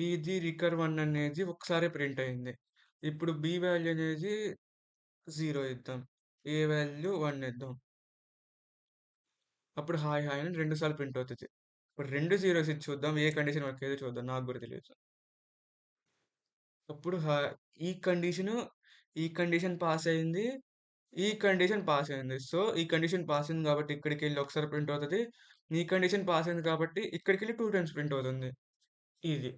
ఇది రికర్ 1 అనేది ఒకసారే ప్రింట్ అయింది. ఇప్పుడు బి వాల్యూ అనేది 0 ఇద్దాం. ఏ వాల్యూ 1 ఇద్దాం. అప్పుడు హాయ్ హాయ్ అని 2 సార్లు ప్రింట్ అవుతది. ఇప్పుడు 2 జీరోస్ ఇచ్చి చూద్దాం. ఏ కండిషన్ వర్క్ అయ్యేదో చూద్దాం. నాకు కూడా తెలీదు. అప్పుడు ఈ కండిషను, ఈ కండిషన్ పాస్ అయింది. ఈ కండిషన్ పాస్ అయింది. సో, ఈ కండిషన్ పాస్ అయింది కాబట్టి ఇక్కడికెళ్ళి ఒకసారి ప్రింట్ అవుతది. ఈ కండిషన్ పాస్ అయింది కాబట్టి ఇక్కడికెళ్ళి 2 టైమ్స్ ప్రింట్ అవుతుంది. ఇది.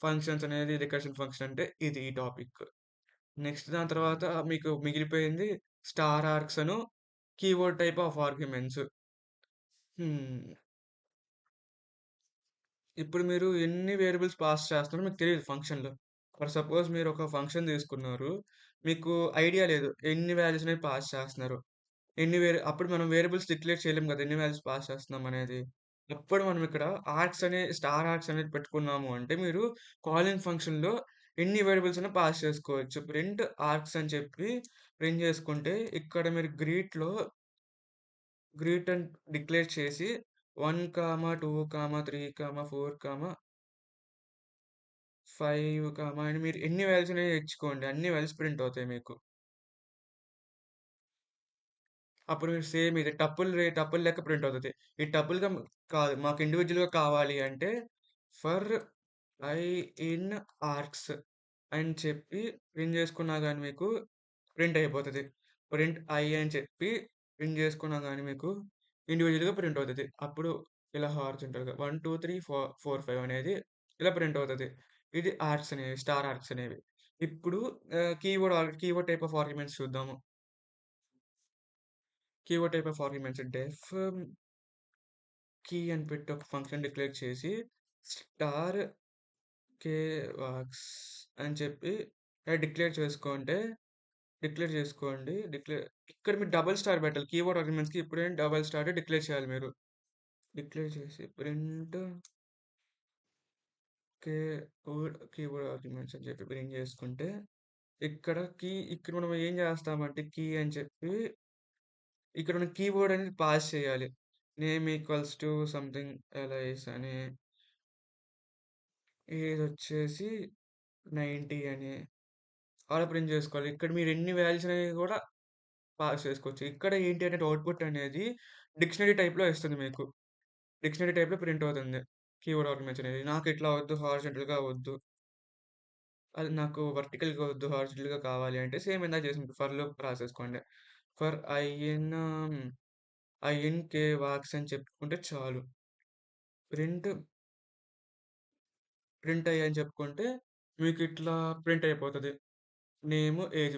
ఫంక్షన్స్ అనేది రికర్షన్ ఫంక్షన్ అంటే ఇది ఈ టాపిక్. నెక్స్ట్ దాని తర్వాత మీకు మిగిలిపోయింది star arcs keyword type of arguments. హ్మ్. ఇప్పుడు మీరు ఎన్ని వేరియబుల్స్ పాస్ చేస్తున్నారో మీకు తెలీదు ఫంక్షన్‌లో. ఫర్ సపోజ్ మీరు ఒక ఫంక్షన్ తీసుకున్నారు. మీకు ఐడియా లేదు. ఎన్ని వాల్యూస్ అనేవి పాస్ చేస్తున్నారు. అప్పుడు మనం వేరియబుల్స్ డిక్లేర్ చేయలేం కదా! ఎన్ని వాల్యూస్ పాస్ చేస్తున్నాం అనేది. అప్పుడు మనం ఇక్కడ స్టార్ ఆర్క్స్ అనేది పెట్టుకున్నాము అంటే మీరు కాలింగ్ ఫంక్షన్‌లో ఎన్ని వేరియబుల్స్ అయినా పాస్ చేసుకోవచ్చు. ప్రింట్ ఆర్క్స్ అని చెప్పి ప్రింట్ చేసుకుంటే ఇక్కడ మీరు గ్రీట్ అని డిక్లేర్ చేసి 1, 2, 3, 4, 5, అని మీరు ఎన్ని వాల్యూస్ అనేవి ఇచ్చుకోండి. అన్ని వాల్యూస్ ప్రింట్ అవుతాయి మీకు. అప్పుడు మీరు సేమ్ ఇది టపుల్ లెక్క ప్రింట్ అవుతది. ఈ టపుల్‌గా కాదు. మాకు ఇండివిడ్యుయల్‌గా కావాలి అంటే ఫర్ ఐ ఇన్ ఆర్క్స్ అని చెప్పి ప్రింట్ చేసుకున్నా గాని మీకు ప్రింట్ అయిపోతది. ప్రింట్ ఐ అని చెప్పి ప్రింట్ చేసుకున్నా గాని మీకు ఇండివిడ్యుయల్‌గా ప్రింట్ అవుతది. అప్పుడు ఇలా హారిజాంటల్‌గా 1, 2, 3, 4, 5 అనేది ఇలా ప్రింట్ అవుతది. ఇది స్టార్ ఆర్క్స్ అనేవి. ఇప్పుడు కీవర్డ్ టైప్ ఆఫ్ ఆర్గ్యుమెంట్స్ చూద్దాము. Keyword type of arguments def key అని పెట్టి ఒక ఫంక్షన్ డిక్లేర్ చేసి స్టార్ కే వాక్స్ అని చెప్పి డిక్లేర్ చేసుకుంటే డిక్లేర్ చేసుకోండి. ఇక్కడ మీరు డబుల్ స్టార్ పెట్టాలి. కీవర్డ్ ఆర్గ్యుమెంట్స్‌కి ఇప్పుడేం డబుల్ స్టార్ డిక్లేర్ చేయాలి మీరు. డిక్లేర్ చేసి ప్రింట్ కే కీవర్డ్ ఆర్గ్యుమెంట్స్ అని చెప్పి ప్రింట్ చేసుకుంటే ఇక్కడ మనం ఏం చేస్తామంటే కీ అని చెప్పి ఇక్కడ మనం కీవర్డ్ అనేది పాస్ చేయాలి. Name equals to something allies అని ఏజొచ్చేసి 90 అని అలా ప్రింట్ చేసుకోవాలి. ఇక్కడ మీరు ఎన్ని వాల్యూస్ అనేవి కూడా పాస్ చేసుకోవచ్చు. ఇక్కడ ఏంటి అంటే అవుట్‌పుట్ అనేది డిక్షనరీ టైప్‌లో ఇస్తుంది మీకు. డిక్షనరీ టైప్‌లో ప్రింట్ అవుతుంది. కీవర్డ్ ఆర్గ్యుమెంట్స్ అనేది. నాకు ఇట్లా వద్దు, హారిజాంటల్‌గా వద్దు. అది నాకు వర్టికల్‌గా వద్దు, హారిజాంటల్‌గా కావాలి అంటే సేమ్ ఇందాక చేసినట్టు ఫర్ లూప్ రాసేసుకోండి. ఫర్ ఐఎన్ కే వాక్స్ అని చెప్పుకుంటే చాలు. ప్రింట్ ప్రింట్ అయ్యి అని చెప్పుకుంటే మీకిట్లా ప్రింట్ అయిపోతది. నేము, ఏజ్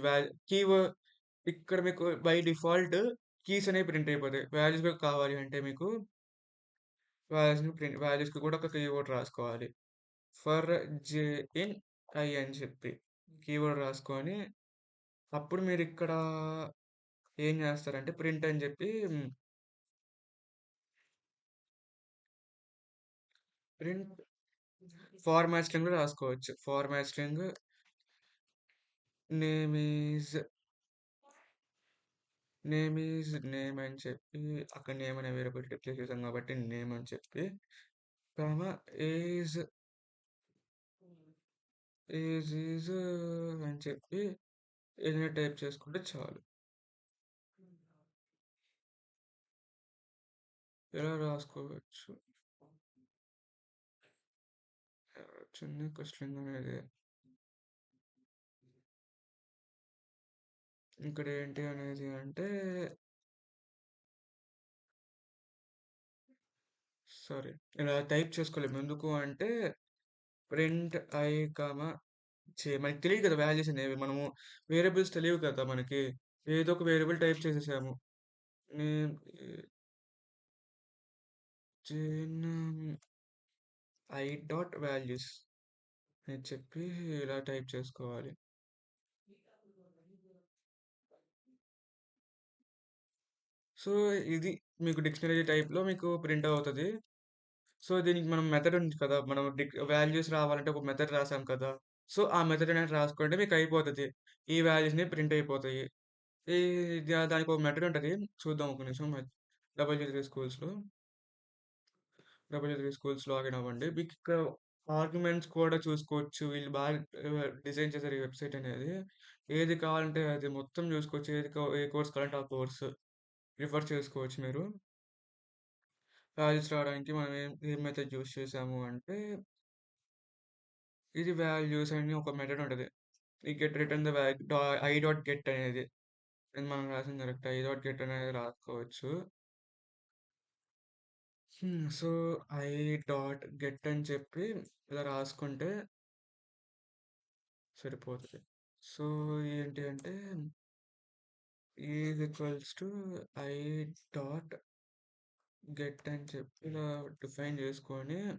ఇక్కడ మీకు బై డిఫాల్ట్ కీస్ అనేవి ప్రింట్ అయిపోతాయి. వాల్యూస్ కూడా కావాలి అంటే మీకు వాల్యూస్‌కి కూడా ఒక కీవర్డ్ రాసుకోవాలి. ఫర్ జే ఇన్ ఐ అని చెప్పి కీవర్డ్ రాసుకొని అప్పుడు మీరిక్కడ ఏం చేస్తారంటే ప్రింట్ అని చెప్పి ప్రింట్ ఫార్మాట్ స్ట్రింగ్ కూడా రాసుకోవచ్చు. Format string name is name అని చెప్పి అక్కడ నేమ్ అనే వేరియబుల్ డిక్లేర్ చేసాం కాబట్టి నేమ్ అని చెప్పి కామ ఏజ్ ఈజ్ అని చెప్పి ఏదైనా టైప్ చేసుకుంటే చాలు. ఇలా రాసుకోవచ్చు. చిన్న స్ట్రింగ్ అనేది ఇక్కడ ఏంటి అనేది అంటే సారీ ఇలా టైప్ చేసుకోలేము. ఎందుకు అంటే ప్రింట్ ఐ కామా మనకి తెలియదు కదా వాల్యూస్ అనేవి. మనము వేరియబుల్స్ తెలియవు కదా మనకి. ఏదో ఒక వేరియబుల్ టైప్ చేసేసాము. నేమ్ చిన్న ఐ డాట్ వాల్యూస్ అని చెప్పి ఇలా టైప్ చేసుకోవాలి. సో, ఇది మీకు డిక్షనరీ టైప్‌లో మీకు ప్రింట్ అవుతది. సో, దీనికి మనం మెథడ్ ఉంది కదా! మనం వాల్యూస్ రావాలంటే ఒక మెథడ్ రాసాం కదా! సో, ఆ మెథడ్ అనేది రాసుకుంటే మీకు అయిపోతది. ఈ వాల్యూస్‌ని ప్రింట్ అయిపోతాయి. ఈ దానికి ఒక మెథడ్ ఉంటది. చూద్దాం ఒక నిమిషం. డబ్ల్యూ3 స్కూల్స్‌లో. డబ్ల్యూ3 స్కూల్స్ లాగిన్ అవ్వండి. మీకిక్కడ ఆర్గ్యుమెంట్స్ కూడా చూసుకోవచ్చు. వీళ్ళు బాగా డిజైన్ చేశారు ఈ వెబ్‌సైట్ అనేది. ఏది కావాలంటే అది మొత్తం చూసుకోవచ్చు. ఏ కోర్స్ కావాలంటే ఆ కోర్స్ రిఫర్ చేసుకోవచ్చు మీరు. వాల్యూస్ రావడానికి మనం ఏం మెథడ్ యూజ్ చేసాము అంటే, ఇది వాల్యూస్ అని ఒక మెథడ్ ఉంటది. ఈ get return the I dot get అనేది. ఇది మనం రాసింది కరెక్ట్. ఐ డాట్ గెట్ అనేది రాసుకోవచ్చు. సో, ఐ డాట్ గెట్ అని చెప్పి ఇలా రాసుకుంటే సరిపోతది. సో, ఏంటి అంటే is equals to I dot get అని చెప్పి ఇలా డిఫైన్ చేసుకొని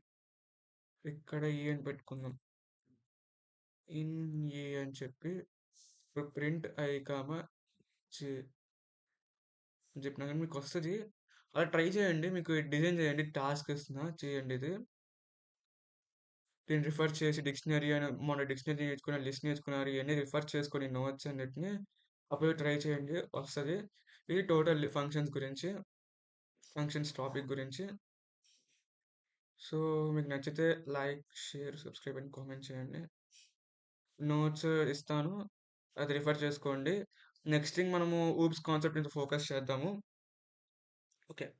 ఇక్కడ ఈ అని పెట్టుకుందాం. ఇన్ ఏ అని చెప్పి ఇప్పుడు ప్రింట్ ఐ కామా జే అని చెప్పినా గాని మీకొస్తది. అలా ట్రై చేయండి. మీకు డిజైన్ చేయండి. టాస్క్ ఇస్తున్నా చేయండి ఇది. దీన్ని రిఫర్ చేసి డిక్షనరీ అని మొన్న డిక్షనరీ నేర్చుకున్న, లిస్ట్ నేర్చుకున్నారు. ఇయన్నీ రిఫర్ చేసుకొని నోట్స్ అన్నిటిని అప్పుడు ట్రై చేయండి వస్తది. ఇది టోటల్ ఫంక్షన్స్ గురించి, ఫంక్షన్స్ టాపిక్ గురించి. సో, మీకు నచ్చితే like, share, subscribe and comment చేయండి. నోట్స్ ఇస్తాను. అది రిఫర్ చేసుకోండి. నెక్స్ట్ థింగ్ మనము ఊప్స్ కాన్సెప్ట్ మీద ఫోకస్ చేద్దాము. ఓకే.